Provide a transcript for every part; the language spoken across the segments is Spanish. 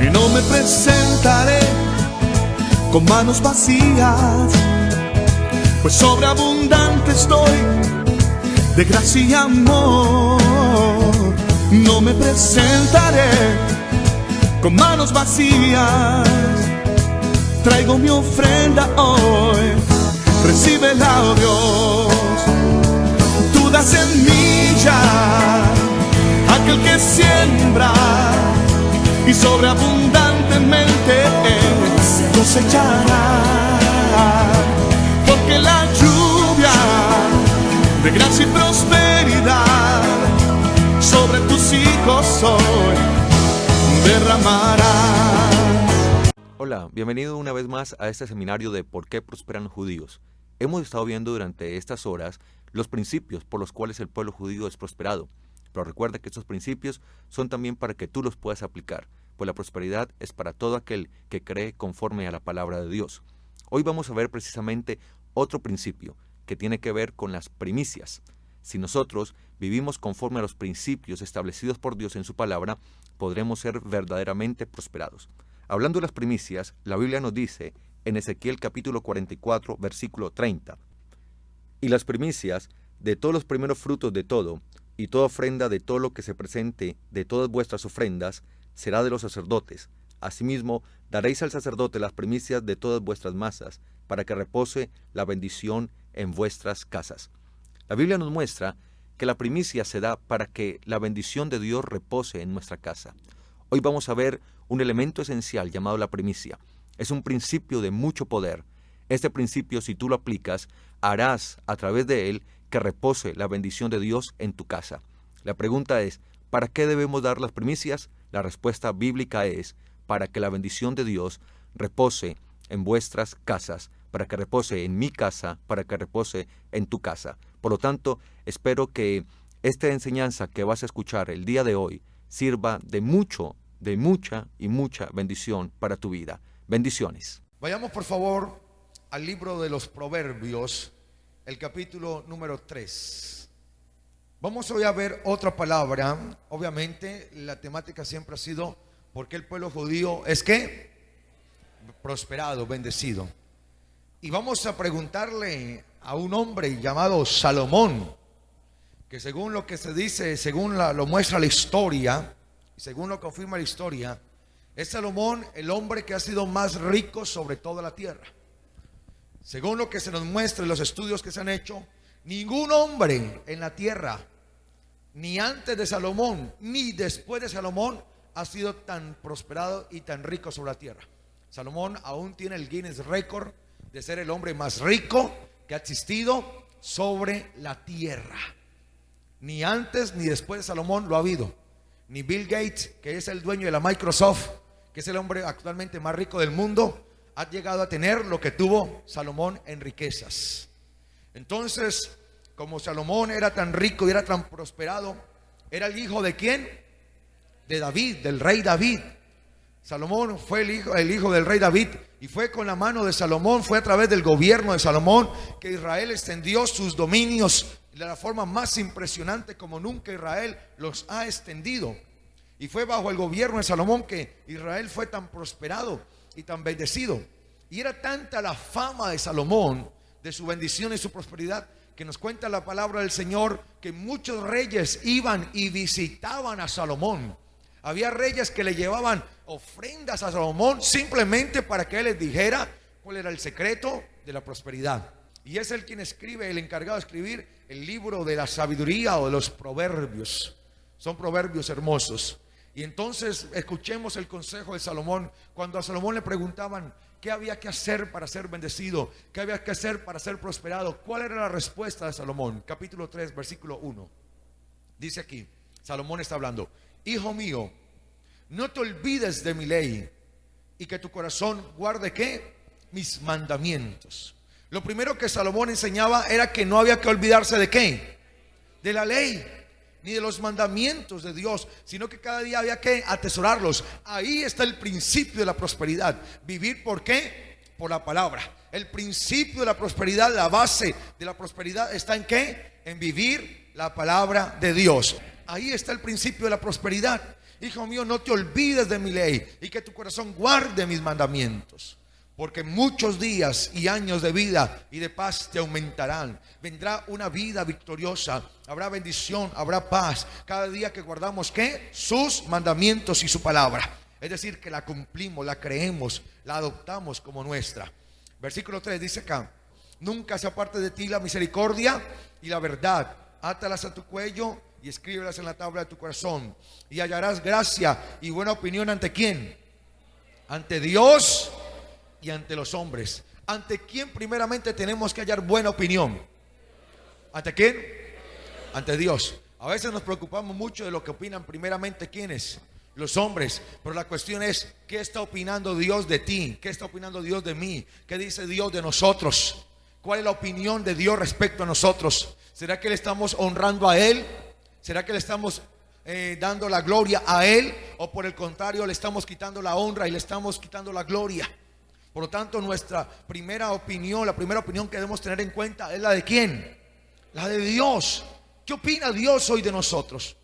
y no me presentaré con manos vacías, pues sobreabundante estoy de gracia y amor. No me presentaré con manos vacías, traigo mi ofrenda hoy, recíbela, oh Dios. Tú das semilla a aquel que siembra y sobreabundantemente cosechará, porque la lluvia de gracia y prosperidad sobre tus hijos hoy derramarás. Hola, bienvenido una vez más a este seminario de ¿Por qué prosperan los judíos? Hemos estado viendo durante estas horas los principios por los cuales el pueblo judío es prosperado. Pero recuerda que estos principios son también para que tú los puedas aplicar, pues la prosperidad es para todo aquel que cree conforme a la palabra de Dios. Hoy vamos a ver precisamente otro principio que tiene que ver con las primicias. Si nosotros vivimos conforme a los principios establecidos por Dios en su palabra, podremos ser verdaderamente prosperados. Hablando de las primicias, la Biblia nos dice en Ezequiel capítulo 44, versículo 30, y las primicias de todos los primeros frutos de todo, y toda ofrenda de todo lo que se presente de todas vuestras ofrendas, será de los sacerdotes. Asimismo, daréis al sacerdote las primicias de todas vuestras masas, para que repose la bendición en vuestras casas. La Biblia nos muestra que la primicia se da para que la bendición de Dios repose en nuestra casa. Hoy vamos a ver un elemento esencial llamado la primicia. Es un principio de mucho poder. Este principio, si tú lo aplicas, harás a través de él que repose la bendición de Dios en tu casa. La pregunta es, ¿para qué debemos dar las primicias? La respuesta bíblica es, para que la bendición de Dios repose en vuestras casas, para que repose en mi casa, para que repose en tu casa. Por lo tanto, espero que esta enseñanza que vas a escuchar el día de hoy sirva de mucha bendición para tu vida. Bendiciones. Vayamos por favor al libro de los Proverbios, el capítulo número 3. Vamos hoy a ver otra palabra. Obviamente la temática siempre ha sido ¿por qué el pueblo judío es qué? Prosperado, bendecido. Y vamos a preguntarle a un hombre llamado Salomón, que según lo que se dice, según lo muestra la historia, y según lo confirma la historia, es Salomón el hombre que ha sido más rico sobre toda la tierra. Según lo que se nos muestra en los estudios que se han hecho, ningún hombre en la tierra, ni antes de Salomón, ni después de Salomón, ha sido tan prosperado y tan rico sobre la tierra. Salomón aún tiene el Guinness Record de ser el hombre más rico que ha existido sobre la tierra. Ni antes ni después de Salomón lo ha habido. Ni Bill Gates, que es el dueño de la Microsoft, que es el hombre actualmente más rico del mundo, ha llegado a tener lo que tuvo Salomón en riquezas. Entonces, como Salomón era tan rico y era tan prosperado, era el hijo de ¿quién? De David, del rey David. Salomón fue el hijo del rey David, y fue con la mano de Salomón, fue a través del gobierno de Salomón que Israel extendió sus dominios de la forma más impresionante como nunca Israel los ha extendido. Y fue bajo el gobierno de Salomón que Israel fue tan prosperado y tan bendecido. Y era tanta la fama de Salomón, de su bendición y su prosperidad, que nos cuenta la palabra del Señor que muchos reyes iban y visitaban a Salomón. Había reyes que le llevaban ofrendas a Salomón simplemente para que él les dijera cuál era el secreto de la prosperidad. Y es él quien escribe, el encargado de escribir el libro de la sabiduría o de los proverbios. Son proverbios hermosos. Y entonces escuchemos el consejo de Salomón. Cuando a Salomón le preguntaban qué había que hacer para ser bendecido, qué había que hacer para ser prosperado, ¿cuál era la respuesta de Salomón? Capítulo 3, versículo 1. Dice aquí, Salomón está hablando: hijo mío, no te olvides de mi ley, y que tu corazón guarde ¿qué? Mis mandamientos. Lo primero que Salomón enseñaba era que no había que olvidarse de ¿qué? De la ley, ni de los mandamientos de Dios, sino que cada día había que atesorarlos. Ahí está el principio de la prosperidad. Vivir ¿por qué? Por la palabra. El principio de la prosperidad, la base de la prosperidad está ¿en qué? En vivir la palabra de Dios. Ahí está el principio de la prosperidad. Hijo mío, no te olvides de mi ley y que tu corazón guarde mis mandamientos. Porque muchos días y años de vida y de paz te aumentarán. Vendrá una vida victoriosa. Habrá bendición, habrá paz. Cada día que guardamos, ¿qué? Sus mandamientos y su palabra. Es decir, que la cumplimos, la creemos, la adoptamos como nuestra. Versículo 3 dice acá: nunca se aparte de ti la misericordia y la verdad. Átalas a tu cuello y escríbelas en la tabla de tu corazón. Y hallarás gracia y buena opinión ¿ante quién? Ante Dios y ante los hombres. ¿Ante quién primeramente tenemos que hallar buena opinión? ¿Ante quién? Ante Dios. A veces nos preocupamos mucho de lo que opinan primeramente ¿quiénes? Los hombres. Pero la cuestión es: ¿qué está opinando Dios de ti? ¿Qué está opinando Dios de mí? ¿Qué dice Dios de nosotros? ¿Cuál es la opinión de Dios respecto a nosotros? ¿Será que le estamos honrando a Él? ¿Será que le estamos dando la gloria a Él? ¿O por el contrario le estamos quitando la honra y le estamos quitando la gloria? Por lo tanto, nuestra primera opinión, la primera opinión que debemos tener en cuenta es la de ¿quién? La de Dios. ¿Qué opina Dios hoy de nosotros?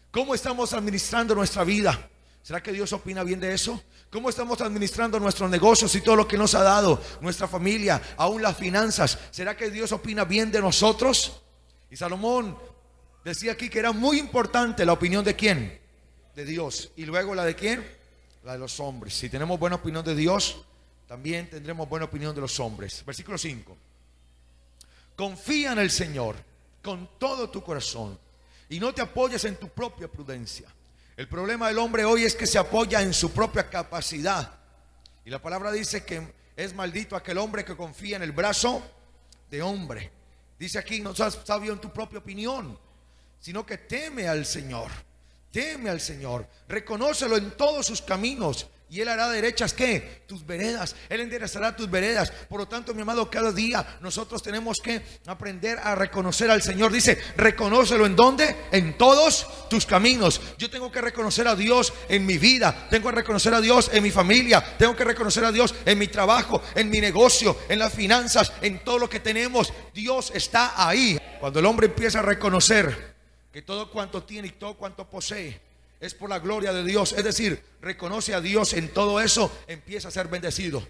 ¿Cómo estamos administrando nuestra vida? ¿Será que Dios opina bien de eso? ¿Cómo estamos administrando nuestros negocios y todo lo que nos ha dado? Nuestra familia, aún las finanzas. ¿Será que Dios opina bien de nosotros? Y Salomón decía aquí que era muy importante la opinión de ¿quién? De Dios. Y luego la de ¿quién? La de los hombres. Si tenemos buena opinión de Dios, también tendremos buena opinión de los hombres. Versículo 5. Confía en el Señor con todo tu corazón y no te apoyes en tu propia prudencia. El problema del hombre hoy es que se apoya en su propia capacidad. Y la palabra dice que es maldito aquel hombre que confía en el brazo de hombre. Dice aquí: no seas sabio en tu propia opinión, sino que teme al Señor. Teme al Señor, reconócelo en todos sus caminos y Él hará derechas ¿qué? Tus veredas. Él enderezará tus veredas. Por lo tanto, mi amado, cada día nosotros tenemos que aprender a reconocer al Señor. Dice: reconócelo ¿en dónde? En todos tus caminos. Yo tengo que reconocer a Dios en mi vida, tengo que reconocer a Dios en mi familia, tengo que reconocer a Dios en mi trabajo, en mi negocio, en las finanzas, en todo lo que tenemos. Dios está ahí. Cuando el hombre empieza a reconocer que todo cuanto tiene y todo cuanto posee es por la gloria de Dios, es decir, reconoce a Dios en todo eso, empieza a ser bendecido.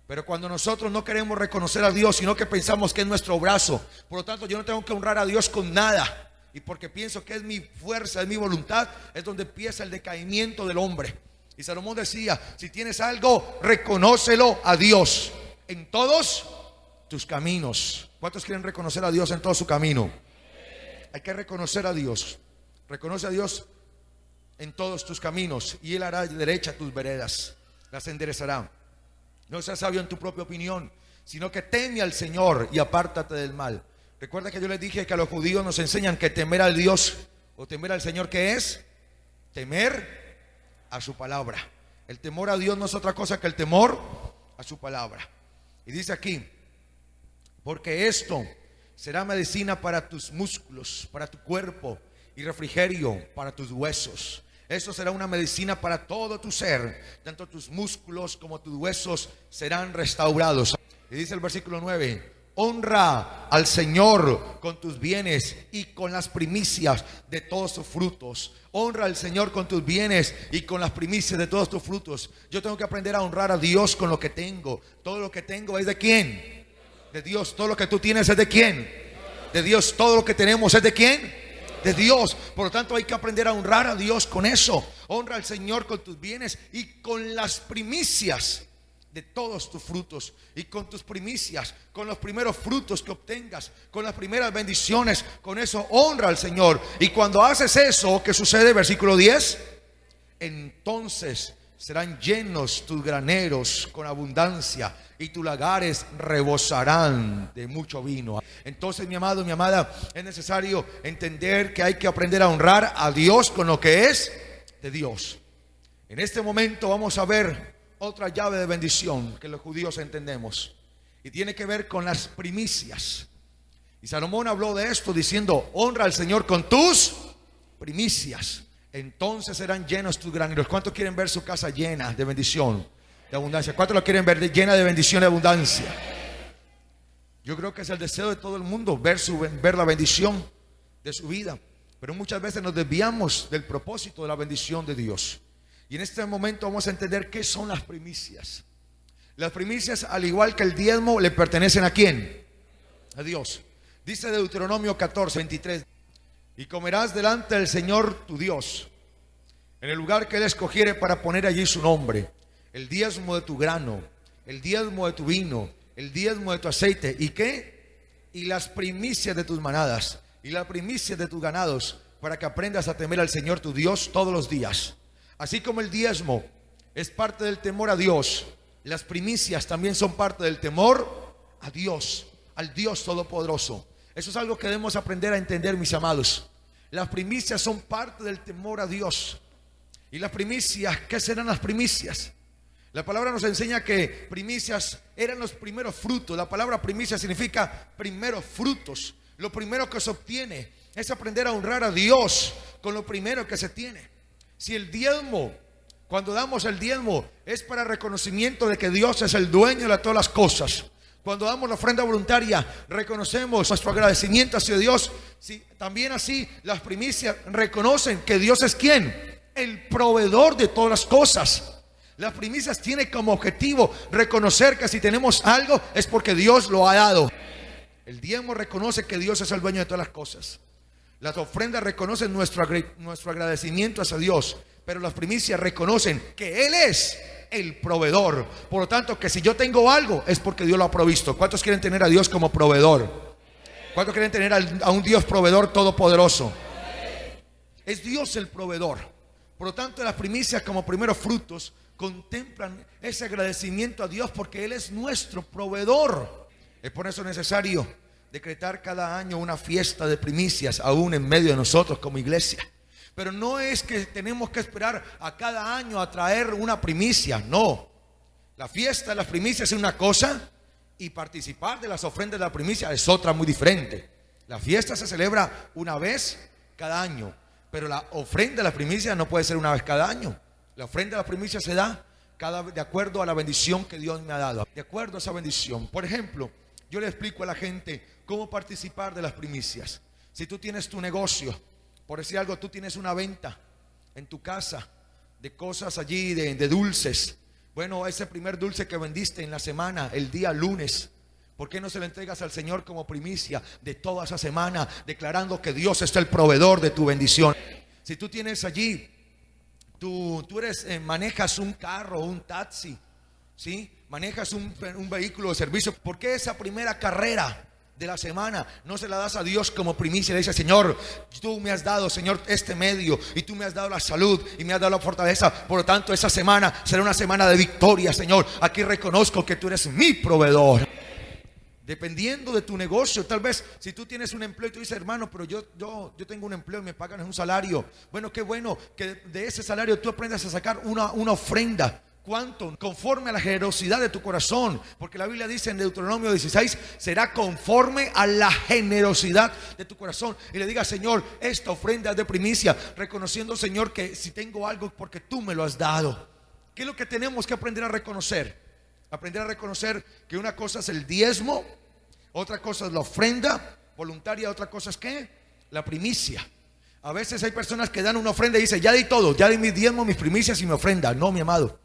Pero cuando nosotros no queremos reconocer a Dios, sino que pensamos que es nuestro brazo, por lo tanto yo no tengo que honrar a Dios con nada, y porque pienso que es mi fuerza, es mi voluntad, es donde empieza el decaimiento del hombre. Y Salomón decía: si tienes algo, reconócelo a Dios en todos tus caminos. ¿Cuántos quieren reconocer a Dios en todo su camino? Hay que reconocer a Dios. Reconoce a Dios en todos tus caminos y Él hará derecha tus veredas, las enderezará. No seas sabio en tu propia opinión, sino que teme al Señor y apártate del mal. Recuerda que yo les dije que a los judíos nos enseñan que temer al Dios o temer al Señor, ¿qué es? Temer a su palabra. El temor a Dios no es otra cosa que el temor a su palabra. Y dice aquí: porque esto será medicina para tus músculos, para tu cuerpo, y refrigerio para tus huesos. Esto será una medicina para todo tu ser. Tanto tus músculos como tus huesos serán restaurados. Y dice el versículo 9: honra al Señor con tus bienes y con las primicias de todos tus frutos. Honra al Señor con tus bienes y con las primicias de todos tus frutos. Yo tengo que aprender a honrar a Dios con lo que tengo. Todo lo que tengo es de ¿quién? De Dios. Todo lo que tú tienes es de ¿quién? De Dios. Todo lo que tenemos es de ¿quién? De Dios. Por lo tanto, hay que aprender a honrar a Dios con eso. Honra al Señor con tus bienes y con las primicias de todos tus frutos. Y con tus primicias, con los primeros frutos que obtengas, con las primeras bendiciones, con eso honra al Señor. Y cuando haces eso, ¿qué sucede? Versículo 10: entonces serán llenos tus graneros con abundancia y tus lagares rebosarán de mucho vino. Entonces, mi amado, mi amada, es necesario entender que hay que aprender a honrar a Dios con lo que es de Dios. En este momento vamos a ver otra llave de bendición que los judíos entendemos, y tiene que ver con las primicias. Y Salomón habló de esto diciendo: honra al Señor con tus primicias, entonces serán llenos tus graneros. ¿Cuántos quieren ver su casa llena de bendición, de abundancia? ¿Cuántos lo quieren ver llena de bendición y abundancia? Yo creo que es el deseo de todo el mundo ver la bendición de su vida. pero muchas veces nos desviamos del propósito de la bendición de Dios. Y en este momento vamos a entender qué son las primicias. Las primicias, al igual que el diezmo, le pertenecen ¿a quién? A Dios. Dice Deuteronomio 14, 23: y comerás delante del Señor tu Dios, en el lugar que Él escogiere para poner allí su nombre, el diezmo de tu grano, el diezmo de tu vino, el diezmo de tu aceite. ¿Y qué? Y las primicias de tus manadas, y las primicias de tus ganados, para que aprendas a temer al Señor tu Dios todos los días. Así como el diezmo es parte del temor a Dios, las primicias también son parte del temor a Dios, al Dios Todopoderoso. Eso es algo que debemos aprender a entender, mis amados. Las primicias son parte del temor a Dios. Y las primicias, ¿qué serán las primicias? La palabra nos enseña que primicias eran los primeros frutos. La palabra primicia significa primeros frutos. Lo primero que se obtiene es aprender a honrar a Dios con lo primero que se tiene. Si el diezmo, cuando damos el diezmo, es para reconocimiento de que Dios es el dueño de todas las cosas. Cuando damos la ofrenda voluntaria, reconocemos nuestro agradecimiento hacia Dios. Si también así las primicias reconocen que Dios es ¿quién? El proveedor de todas las cosas. Las primicias tienen como objetivo reconocer que si tenemos algo es porque Dios lo ha dado. El diezmo reconoce que Dios es el dueño de todas las cosas. Las ofrendas reconocen nuestro agradecimiento hacia Dios, pero las primicias reconocen que Él es el proveedor. Por lo tanto, que si yo tengo algo es porque Dios lo ha provisto. ¿Cuántos quieren tener a Dios como proveedor? ¿Cuántos quieren tener a un Dios proveedor todopoderoso? Es Dios el proveedor. Por lo tanto, las primicias como primeros frutos contemplan ese agradecimiento a Dios porque Él es nuestro proveedor. Es por eso necesario decretar cada año una fiesta de primicias, aún en medio de nosotros como iglesia. Pero no es que tenemos que esperar a cada año a traer una primicia, no. La fiesta de las primicias es una cosa y participar de las ofrendas de la primicia es otra muy diferente. La fiesta se celebra una vez cada año, pero la ofrenda de la primicia no puede ser una vez cada año. La ofrenda de la primicia se da de acuerdo a la bendición que Dios me ha dado, de acuerdo a esa bendición. Por ejemplo, yo le explico a la gente cómo participar de las primicias. Si tú tienes tu negocio, por decir algo, tú tienes una venta en tu casa de cosas allí, de dulces. Bueno, ese primer dulce que vendiste en la semana, el día lunes, ¿por qué no se lo entregas al Señor como primicia de toda esa semana, declarando que Dios es el proveedor de tu bendición? Si tú tienes allí, tú manejas un carro, un taxi, ¿sí? Manejas un vehículo de servicio, ¿por qué esa primera carrera de la semana no se la das a Dios como primicia? Le dice: Señor, tú me has dado, Señor, este medio, y tú me has dado la salud y me has dado la fortaleza. Por lo tanto, esa semana será una semana de victoria, Señor. Aquí reconozco que tú eres mi proveedor. Dependiendo de tu negocio, tal vez si tú tienes un empleo y tú dices: hermano, pero yo tengo un empleo y me pagan un salario. Bueno, qué bueno que de ese salario tú aprendas a sacar una ofrenda. ¿Cuánto? Conforme a la generosidad de tu corazón, porque la Biblia dice en Deuteronomio 16: será conforme a la generosidad de tu corazón. Y le diga: Señor, esta ofrenda es de primicia, reconociendo, Señor, que si tengo algo es porque tú me lo has dado. ¿Qué es lo que tenemos que aprender a reconocer? Aprender a reconocer que una cosa es el diezmo, otra cosa es la ofrenda voluntaria, otra cosa es ¿qué? La primicia. A veces hay personas que dan una ofrenda y dicen: ya di todo, ya di mis diezmos, mis primicias y mi ofrenda. No, mi amado.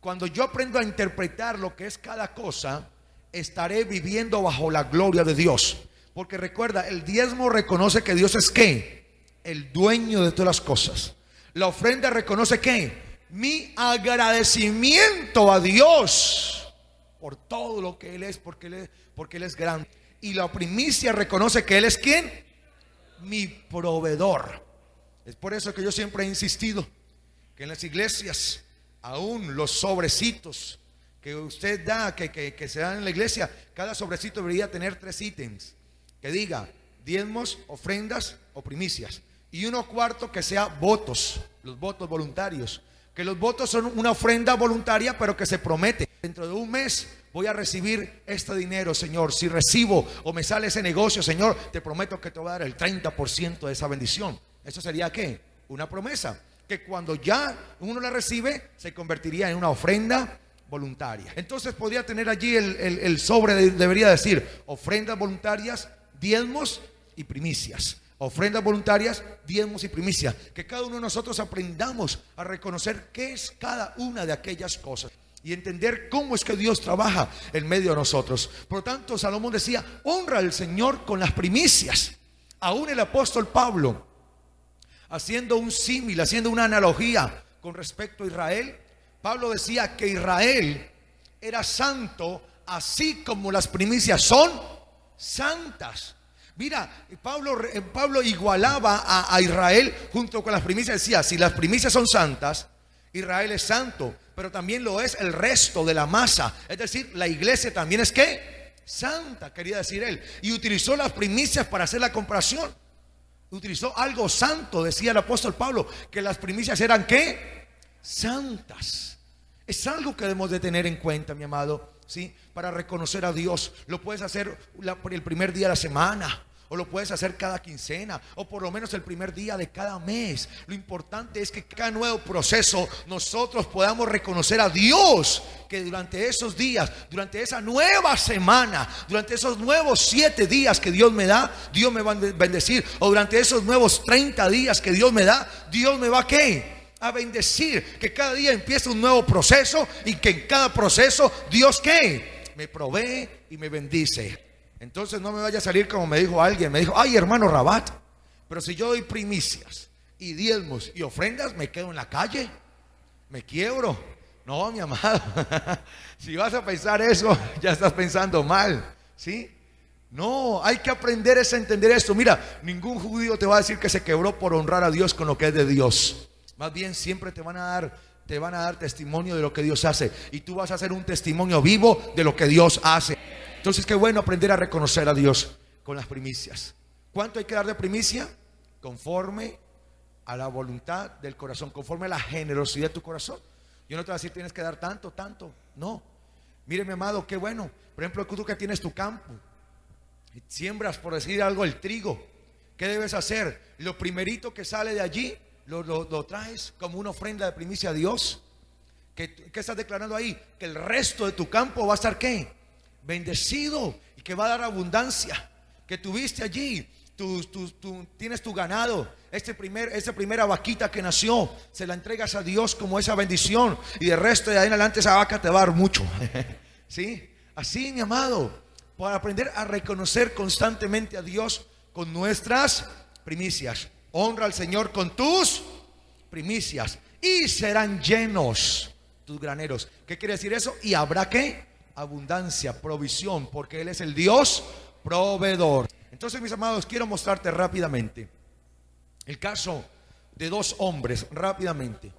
Cuando yo aprendo a interpretar lo que es cada cosa, estaré viviendo bajo la gloria de Dios. Porque recuerda, el diezmo reconoce que Dios es ¿qué? El dueño de todas las cosas. La ofrenda reconoce ¿qué? Mi agradecimiento a Dios por todo lo que Él es, porque Él es grande. Y la primicia reconoce que Él es ¿quién? Mi proveedor. Es por eso que yo siempre he insistido que en las iglesias, aún los sobrecitos que usted da, que se dan en la iglesia, cada sobrecito debería tener 3 ítems. Que diga diezmos, ofrendas o primicias. Y uno cuarto que sea votos, los votos voluntarios. Que los votos son una ofrenda voluntaria, pero que se promete: dentro de un mes voy a recibir este dinero, Señor. Si recibo o me sale ese negocio, Señor, te prometo que te voy a dar el 30% de esa bendición. ¿Eso sería qué? Una promesa, que cuando ya uno la recibe, se convertiría en una ofrenda voluntaria. Entonces podría tener allí el sobre, debería decir ofrendas voluntarias, diezmos y primicias. ofrendas voluntarias, diezmos y primicias. Que cada uno de nosotros aprendamos a reconocer qué es cada una de aquellas cosas y entender cómo es que Dios trabaja en medio de nosotros. Por lo tanto, Salomón decía: honra al Señor con las primicias. Aún el apóstol Pablo, haciendo un símil, haciendo una analogía con respecto a Israel, Pablo decía que Israel era santo, así como las primicias son santas. Mira, Pablo igualaba a Israel junto con las primicias. Decía: si las primicias son santas, Israel es santo, pero también lo es el resto de la masa. Es decir, la iglesia también es ¿qué? Santa, quería decir él. Y utilizó las primicias para hacer la comparación. Utilizó algo santo, decía el apóstol Pablo, que las primicias eran ¿qué? Santas. Es algo que debemos de tener en cuenta, mi amado, ¿sí? Para reconocer a Dios. Lo puedes hacer el primer día de la semana, o lo puedes hacer cada quincena, o por lo menos el primer día de cada mes. Lo importante es que cada nuevo proceso nosotros podamos reconocer a Dios, que durante esos días, durante esa nueva semana, durante esos nuevos 7 días que Dios me da, Dios me va a bendecir. O durante esos nuevos 30 días que Dios me da, Dios me va a ¿qué? A bendecir. Que cada día empieza un nuevo proceso, y que en cada proceso Dios ¿qué? Me provee y me bendice. Entonces no me vaya a salir como me dijo alguien. Me dijo: ay, hermano Rabat, pero si yo doy primicias y diezmos y ofrendas, me quedo en la calle, me quiebro. No, mi amado, si vas a pensar eso, ya estás pensando mal, ¿sí? No, hay que aprender a entender esto. Mira, ningún judío te va a decir que se quebró por honrar a Dios con lo que es de Dios. Más bien siempre te van a dar testimonio de lo que Dios hace, y tú vas a hacer un testimonio vivo de lo que Dios hace. Entonces, qué bueno aprender a reconocer a Dios con las primicias. ¿Cuánto hay que dar de primicia? Conforme a la voluntad del corazón, conforme a la generosidad de tu corazón. Yo no te voy a decir tienes que dar tanto, no. Mire, mi amado, qué bueno. Por ejemplo, tú que tienes tu campo, siembras, por decir algo, el trigo. ¿Qué debes hacer? Lo primerito que sale de allí lo traes como una ofrenda de primicia a Dios. ¿Qué estás declarando ahí? Que el resto de tu campo va a estar ¿qué? Bendecido, y que va a dar abundancia. Que tuviste allí, tienes tu ganado, esa primera vaquita que nació, se la entregas a Dios como esa bendición, y de resto de ahí en adelante esa vaca te va a dar mucho. ¿Sí? Así, mi amado, para aprender a reconocer constantemente a Dios con nuestras primicias. Honra al Señor con tus primicias, y serán llenos tus graneros. ¿Qué quiere decir eso? Y habrá ¿qué? Abundancia, provisión, porque Él es el Dios proveedor. Entonces, mis amados, quiero mostrarte rápidamente el caso de 2 hombres, rápidamente.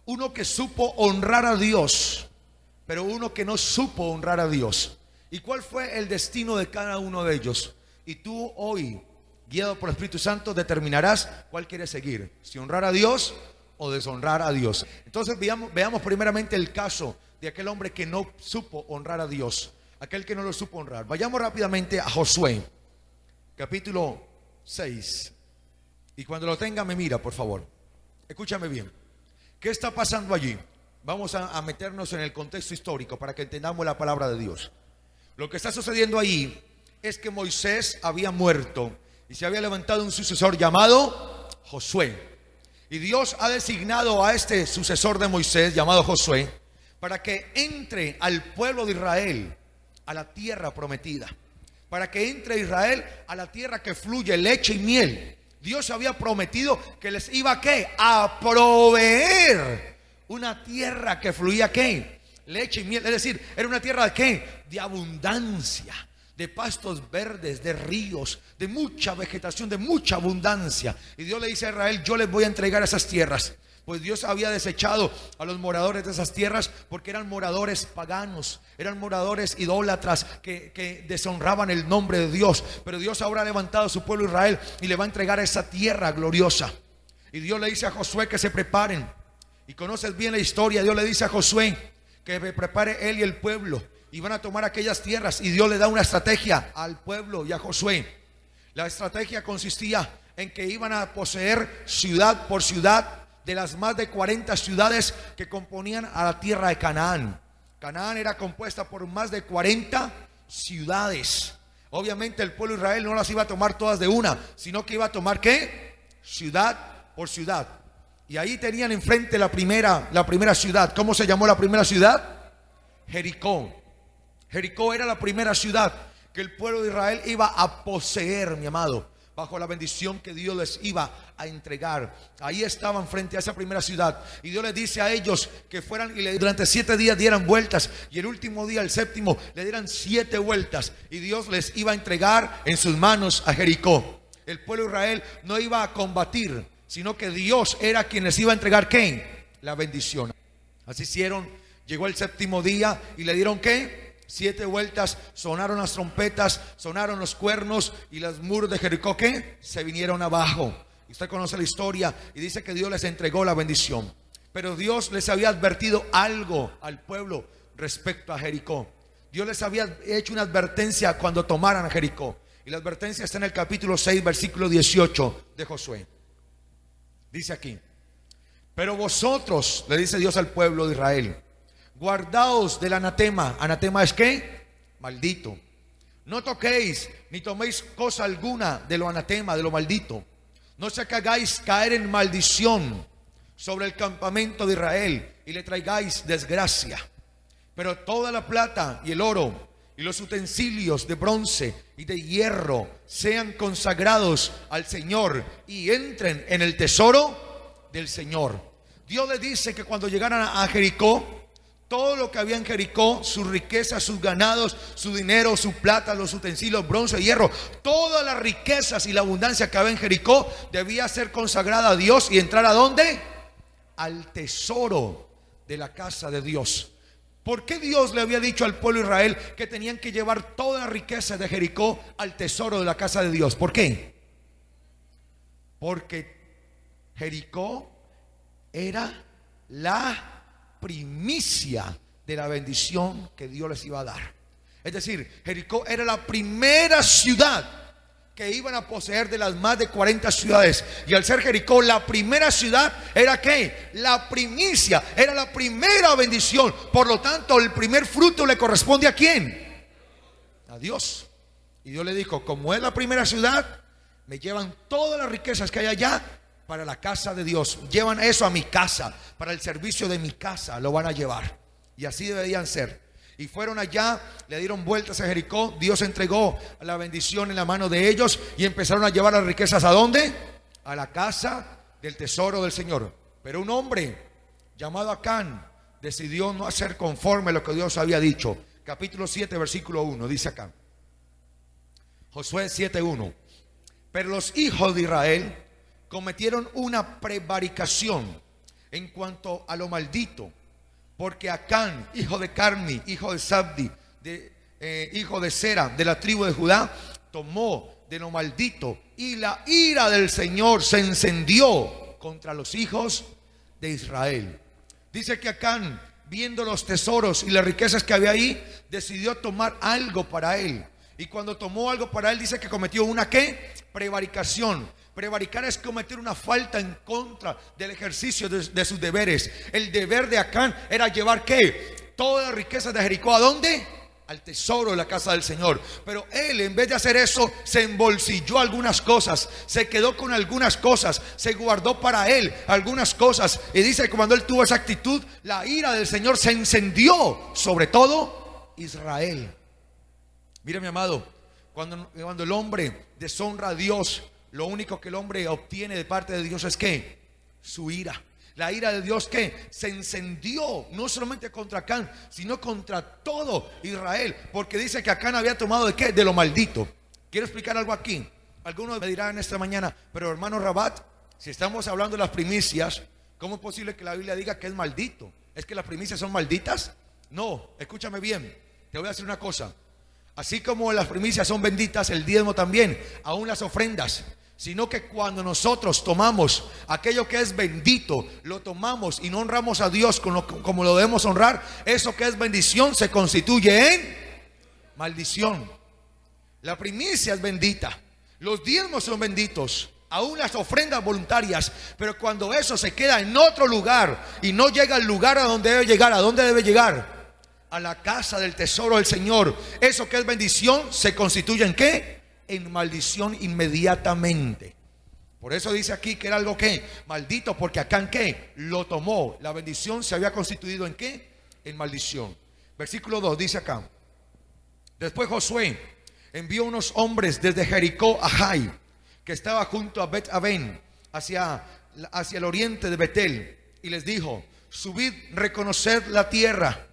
Uno que supo honrar a Dios, pero uno que no supo honrar a Dios. ¿Y cuál fue el destino de cada uno de ellos? Y tú hoy, guiado por el Espíritu Santo, determinarás cuál quieres seguir, si honrar a Dios o deshonrar a Dios. Entonces veamos primeramente el caso de aquel hombre que no supo honrar a Dios, aquel que no lo supo honrar. Vayamos rápidamente a Josué, capítulo 6. Y cuando lo tenga me mira, por favor. Escúchame bien. ¿Qué está pasando allí? Vamos a meternos en el contexto histórico para que entendamos la palabra de Dios. Lo que está sucediendo ahí es que Moisés había muerto y se había levantado un sucesor llamado Josué. Y Dios ha designado a este sucesor de Moisés llamado Josué para que entre al pueblo de Israel a la tierra prometida, para que entre Israel a la tierra que fluye leche y miel. Dios había prometido que les iba a ¿qué? A proveer una tierra que fluía ¿qué? Leche y miel. Es decir, era una tierra de ¿qué? De abundancia, de pastos verdes, de ríos, de mucha vegetación, de mucha abundancia. Y Dios le dice a Israel: yo les voy a entregar esas tierras. Pues Dios había desechado a los moradores de esas tierras porque eran moradores paganos, eran moradores idólatras que deshonraban el nombre de Dios. Pero Dios ahora ha levantado a su pueblo Israel y le va a entregar esa tierra gloriosa. Y Dios le dice a Josué que se preparen. Y conoces bien la historia. Dios le dice a Josué que prepare él y el pueblo, y van a tomar aquellas tierras. Y Dios le da una estrategia al pueblo y a Josué. La estrategia consistía en que iban a poseer ciudad por ciudad de las más de 40 ciudades que componían a la tierra de Canaán. Canaán era compuesta por más de 40 ciudades. Obviamente el pueblo de Israel no las iba a tomar todas de una, sino que iba a tomar ¿qué? Ciudad por ciudad. Y ahí tenían enfrente la primera ciudad. ¿Cómo se llamó la primera ciudad? Jericó. Jericó era la primera ciudad que el pueblo de Israel iba a poseer, mi amado, bajo la bendición que Dios les iba a entregar. Ahí estaban frente a esa primera ciudad, y Dios les dice a ellos que fueran y durante 7 días dieran vueltas, y el último día, el séptimo, le dieran 7 vueltas, y Dios les iba a entregar en sus manos a Jericó. El pueblo de Israel no iba a combatir, sino que Dios era quien les iba a entregar ¿qué? La bendición. Así hicieron. Llegó el séptimo día y le dieron ¿qué? 7 vueltas, sonaron las trompetas, sonaron los cuernos, y los muros de Jericó ¿qué? Se vinieron abajo. Usted conoce la historia y dice que Dios les entregó la bendición. Pero Dios les había advertido algo al pueblo respecto a Jericó. Dios les había hecho una advertencia cuando tomaran a Jericó. Y la advertencia está en el capítulo 6, versículo 18 de Josué. Dice aquí: pero vosotros, le dice Dios al pueblo de Israel, guardaos del anatema. Anatema es ¿qué? Maldito. No toquéis ni toméis cosa alguna de lo anatema, de lo maldito. No se hagáis caer en maldición sobre el campamento de Israel y le traigáis desgracia. Pero toda la plata y el oro y los utensilios de bronce y de hierro sean consagrados al Señor y entren en el tesoro del Señor. Dios le dice que cuando llegaran a Jericó, todo lo que había en Jericó, sus riquezas, sus ganados, su dinero, su plata, los utensilios, bronce y hierro, todas las riquezas y la abundancia que había en Jericó debía ser consagrada a Dios y entrar ¿a dónde? Al tesoro de la casa de Dios. ¿Por qué Dios le había dicho al pueblo de Israel que tenían que llevar toda la riqueza de Jericó al tesoro de la casa de Dios? ¿Por qué? Porque Jericó era la primicia de la bendición que Dios les iba a dar. Es decir, Jericó era la primera ciudad que iban a poseer de las más de 40 ciudades. Y al ser Jericó la primera ciudad, ¿era qué? La primicia, era la primera bendición. Por lo tanto, el primer fruto le corresponde ¿a quién? A Dios. Y Dios le dijo: como es la primera ciudad, me llevan todas las riquezas que hay allá para la casa de Dios. Llevan eso a mi casa, para el servicio de mi casa lo van a llevar. Y así deberían ser. Y fueron allá, le dieron vueltas a Jericó. Dios entregó la bendición en la mano de ellos y empezaron a llevar las riquezas ¿a dónde? A la casa del tesoro del Señor. Pero un hombre llamado Acán decidió no hacer conforme a lo que Dios había dicho. Capítulo 7, versículo 1, dice acá. Josué 7:1. Pero los hijos de Israel cometieron una prevaricación en cuanto a lo maldito, porque Acán, hijo de Carmi, hijo de Sabdi, hijo de Sera, de la tribu de Judá, tomó de lo maldito, y la ira del Señor se encendió contra los hijos de Israel. Dice que Acán, viendo los tesoros y las riquezas que había ahí, decidió tomar algo para él. Y cuando tomó algo para él, dice que cometió una ¿qué? Prevaricación. Prevaricar es cometer una falta en contra del ejercicio de sus deberes. El deber de Acán era llevar ¿qué? Toda la riqueza de Jericó ¿a dónde? Al tesoro de la casa del Señor. Pero él, en vez de hacer eso, se embolsilló algunas cosas, se quedó con algunas cosas, se guardó para él algunas cosas. Y dice que cuando él tuvo esa actitud, la ira del Señor se encendió sobre todo Israel. Mire, mi amado, cuando el hombre deshonra a Dios, lo único que el hombre obtiene de parte de Dios es ¿qué? Su ira. La ira de Dios que se encendió no solamente contra Acán, sino contra todo Israel, porque dice que Acán había tomado ¿de qué? De lo maldito. Quiero explicar algo aquí. Algunos me dirán esta mañana: pero hermano Rabat, si estamos hablando de las primicias, ¿cómo es posible que la Biblia diga que es maldito? ¿Es que las primicias son malditas? No, escúchame bien, te voy a decir una cosa. Así como las primicias son benditas, el diezmo también, aún las ofrendas. Sino que cuando nosotros tomamos aquello que es bendito, lo tomamos y no honramos a Dios como lo debemos honrar, eso que es bendición se constituye en maldición. La primicia es bendita, los diezmos son benditos, aún las ofrendas voluntarias. Pero cuando eso se queda en otro lugar y no llega al lugar a donde debe llegar, ¿a dónde debe llegar? a la casa del tesoro del Señor. Eso que es bendición se constituye en ¿qué? En maldición inmediatamente. Por eso dice aquí que era algo que maldito, porque acá en qué lo tomó. La bendición se había constituido en qué? En maldición. Versículo 2 dice acá: después Josué envió unos hombres desde Jericó a Jai, que estaba junto a Bet-Aven, hacia el oriente de Betel, y les dijo: subid, reconoced la tierra.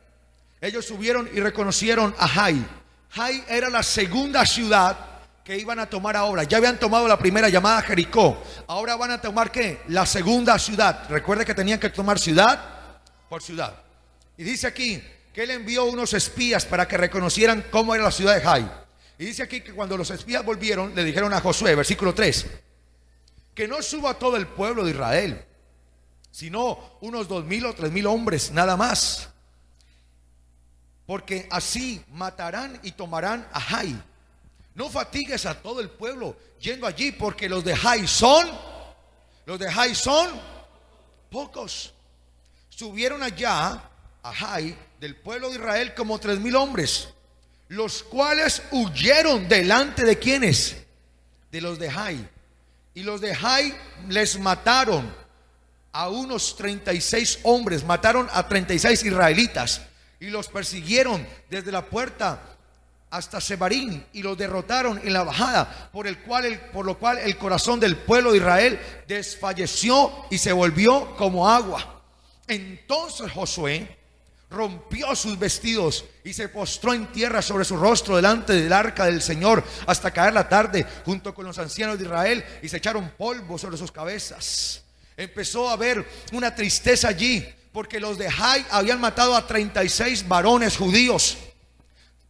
Ellos subieron y reconocieron a Jai. Jai era la segunda ciudad que iban a tomar ahora. Ya habían tomado la primera, llamada Jericó. Ahora van a tomar ¿qué? La segunda ciudad. Recuerde que tenían que tomar ciudad por ciudad. Y dice aquí que él envió unos espías para que reconocieran cómo era la ciudad de Jai. Y dice aquí que cuando los espías volvieron, le dijeron a Josué, versículo 3, que no suba todo el pueblo de Israel, sino unos 2,000 o 3,000 hombres, nada más, porque así matarán y tomarán a Jai. No fatigues a todo el pueblo yendo allí, porque los de Jai son pocos. Subieron allá a Jai del pueblo de Israel como 3,000 hombres, los cuales huyeron delante de ¿quiénes? De los de Jai. Y los de Jai les mataron a unos 36 hombres, mataron a 36 israelitas, y los persiguieron desde la puerta hasta Sebarín, y los derrotaron en la bajada, por lo cual el corazón del pueblo de Israel desfalleció y se volvió como agua. Entonces Josué rompió sus vestidos y se postró en tierra sobre su rostro delante del arca del Señor hasta caer la tarde, junto con los ancianos de Israel, y se echaron polvo sobre sus cabezas. Empezó a haber una tristeza allí, porque los de Jai habían matado a 36 varones judíos.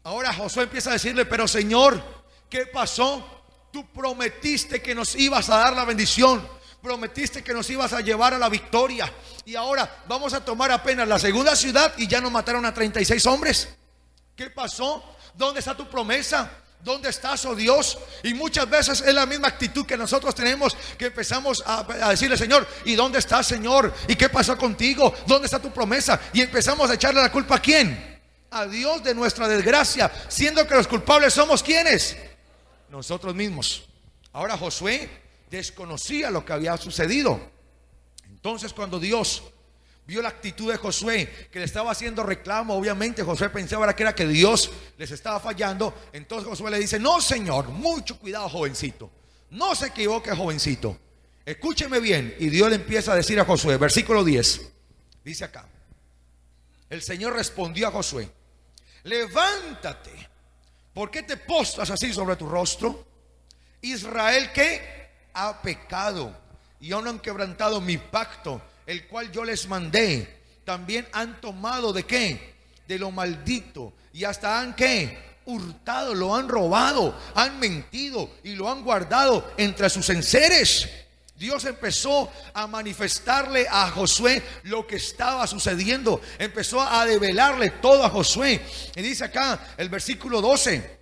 Ahora Josué empieza a decirle: pero Señor, ¿qué pasó? Tú prometiste que nos ibas a dar la bendición, prometiste que nos ibas a llevar a la victoria, y ahora vamos a tomar apenas la segunda ciudad y ya nos mataron a 36 hombres. ¿Qué pasó? ¿Dónde está tu promesa? ¿Dónde estás, oh Dios? Y muchas veces es la misma actitud que nosotros tenemos, que empezamos a decirle: Señor, ¿y dónde estás, Señor? ¿Y qué pasó contigo? ¿Dónde está tu promesa? Y empezamos a echarle la culpa ¿a quién? A Dios de nuestra desgracia, siendo que los culpables somos ¿quiénes? Nosotros mismos. Ahora Josué desconocía lo que había sucedido. Entonces, cuando Dios vio la actitud de Josué, que le estaba haciendo reclamo, obviamente Josué pensaba que era que Dios les estaba fallando. Entonces Josué le dice: no, Señor, mucho cuidado, jovencito, no se equivoque, jovencito, escúcheme bien. Y Dios le empieza a decir a Josué, versículo 10, dice acá: el Señor respondió a Josué: levántate, ¿por qué te postras así sobre tu rostro? Israel, ¿qué? Ha pecado y aún han quebrantado mi pacto, el cual yo les mandé. También han tomado ¿de qué? De lo maldito, y hasta han ¿qué? Hurtado, lo han robado, han mentido y lo han guardado entre sus enseres. Dios empezó a manifestarle a Josué lo que estaba sucediendo, empezó a develarle todo a Josué. Y dice acá el versículo 12: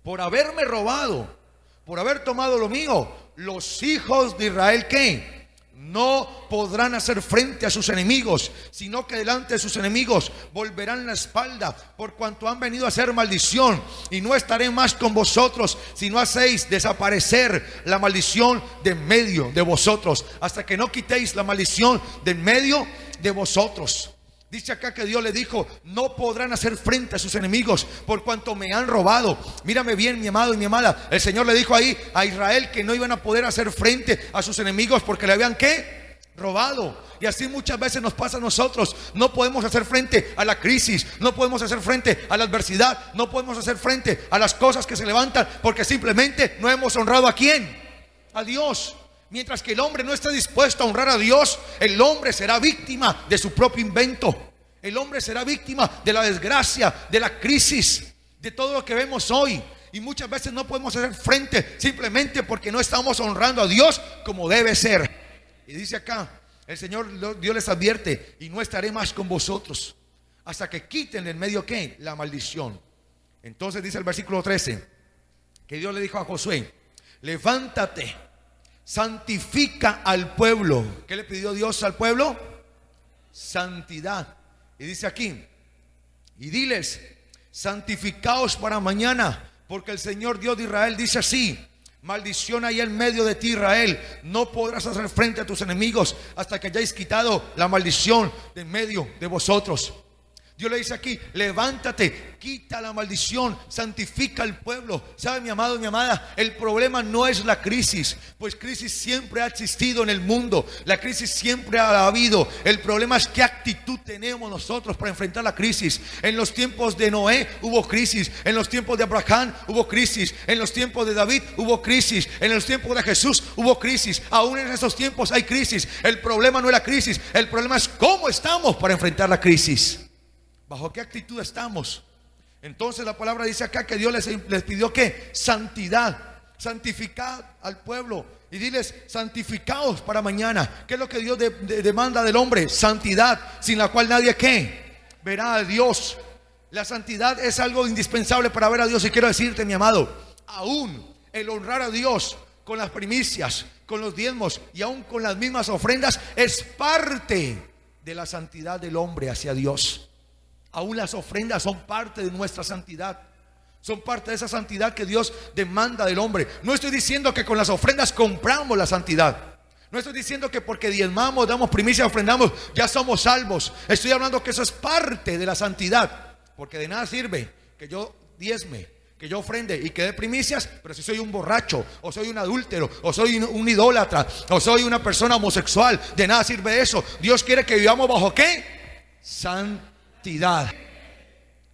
por haberme robado, por haber tomado lo mío, los hijos de Israel ¿qué? No podrán hacer frente a sus enemigos, sino que delante de sus enemigos volverán la espalda, por cuanto han venido a hacer maldición. Y no estaré más con vosotros, si no hacéis desaparecer la maldición de en medio de vosotros, hasta que no quitéis la maldición de en medio de vosotros. Dice acá que Dios le dijo: no podrán hacer frente a sus enemigos, por cuanto me han robado. Mírame bien, mi amado y mi amada. El Señor le dijo ahí a Israel que no iban a poder hacer frente a sus enemigos porque le habían ¿qué? Robado. Y así muchas veces nos pasa a nosotros. No podemos hacer frente a la crisis, no podemos hacer frente a la adversidad, no podemos hacer frente a las cosas que se levantan, porque simplemente no hemos honrado ¿a quién? A Dios. Mientras que el hombre no esté dispuesto a honrar a Dios, el hombre será víctima de su propio invento. El hombre será víctima de la desgracia, de la crisis, de todo lo que vemos hoy. Y muchas veces no podemos hacer frente simplemente porque no estamos honrando a Dios como debe ser. Y dice acá, el Señor Dios les advierte: y no estaré más con vosotros hasta que quiten en medio ¿qué? La maldición. Entonces dice el versículo 13 que Dios le dijo a Josué: levántate, santifica al pueblo. ¿Qué le pidió Dios al pueblo? Santidad. Y dice aquí: y diles: santificaos para mañana, porque el Señor Dios de Israel dice así: maldición hay en medio de ti, Israel, no podrás hacer frente a tus enemigos hasta que hayáis quitado la maldición de en medio de vosotros. Dios le dice aquí: levántate, quita la maldición, santifica al pueblo. ¿Sabe, mi amado y mi amada? El problema no es la crisis, pues crisis siempre ha existido en el mundo, la crisis siempre ha habido. El problema es qué actitud tenemos nosotros para enfrentar la crisis. En los tiempos de Noé hubo crisis, en los tiempos de Abraham hubo crisis, en los tiempos de David hubo crisis, en los tiempos de Jesús hubo crisis. Aún en esos tiempos hay crisis. El problema no es la crisis, el problema es cómo estamos para enfrentar la crisis. ¿Bajo qué actitud estamos? Entonces la palabra dice acá que Dios les pidió ¿qué? Santidad. Santificad al pueblo y diles: santificaos para mañana. ¿Qué es lo que Dios demanda del hombre? Santidad, sin la cual nadie ¿qué? Verá a Dios. La santidad es algo indispensable para ver a Dios. Y quiero decirte, mi amado, aún el honrar a Dios con las primicias, con los diezmos y aún con las mismas ofrendas es parte de la santidad del hombre hacia Dios. Aún las ofrendas son parte de nuestra santidad. Son parte de esa santidad que Dios demanda del hombre. No estoy diciendo que con las ofrendas compramos la santidad. No estoy diciendo que porque diezmamos, damos primicia, ofrendamos, ya somos salvos. Estoy hablando que eso es parte de la santidad. Porque de nada sirve que yo diezme, que yo ofrende y que dé primicias, pero si soy un borracho, o soy un adúltero, o soy un idólatra, o soy una persona homosexual, de nada sirve eso. Dios quiere que vivamos bajo ¿qué? Santidad.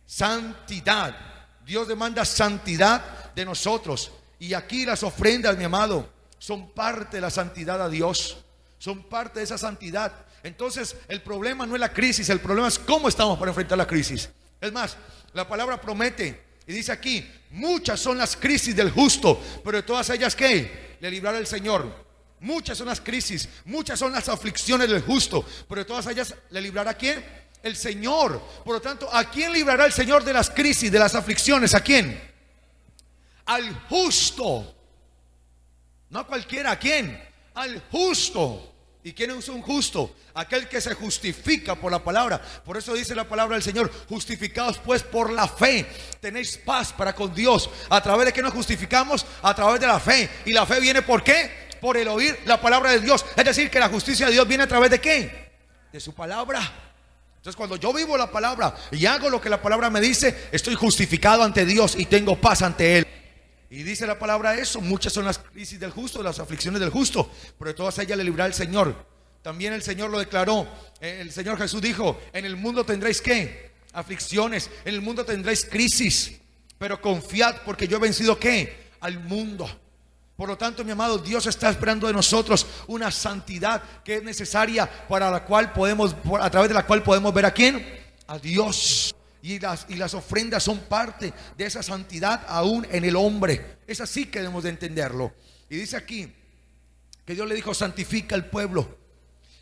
Santidad. Dios demanda santidad de nosotros. Y aquí las ofrendas, mi amado, son parte de la santidad a Dios. Son parte de esa santidad. Entonces el problema no es la crisis, el problema es cómo estamos para enfrentar la crisis. Es más, la palabra promete y dice aquí: muchas son las crisis del justo, pero de todas ellas ¿qué? Le librará el Señor. Muchas son las crisis, muchas son las aflicciones del justo, pero de todas ellas le librará ¿quién? El Señor. Por lo tanto, ¿a quién librará el Señor de las crisis, de las aflicciones? ¿A quién? Al justo. No a cualquiera, ¿a quién? Al justo. ¿Y quién es un justo? Aquel que se justifica por la palabra. Por eso dice la palabra del Señor: justificados pues por la fe, tenéis paz para con Dios. ¿A través de qué nos justificamos? A través de la fe. ¿Y la fe viene por qué? Por el oír la palabra de Dios. Es decir, que la justicia de Dios viene a través de ¿qué? De su palabra. Entonces cuando yo vivo la palabra y hago lo que la palabra me dice, estoy justificado ante Dios y tengo paz ante Él. Y dice la palabra eso: muchas son las crisis del justo, las aflicciones del justo, pero de todas ellas le librará el Señor. También el Señor lo declaró. El Señor Jesús dijo: en el mundo tendréis ¿qué? Aflicciones, en el mundo tendréis crisis, pero confiad porque yo he vencido ¿qué? Al mundo. Por lo tanto, mi amado, Dios está esperando de nosotros una santidad que es necesaria, para la cual podemos, a través de la cual podemos ver ¿a quién? A Dios. Y las ofrendas son parte de esa santidad aún en el hombre. Es así que debemos de entenderlo. Y dice aquí que Dios le dijo: santifica al pueblo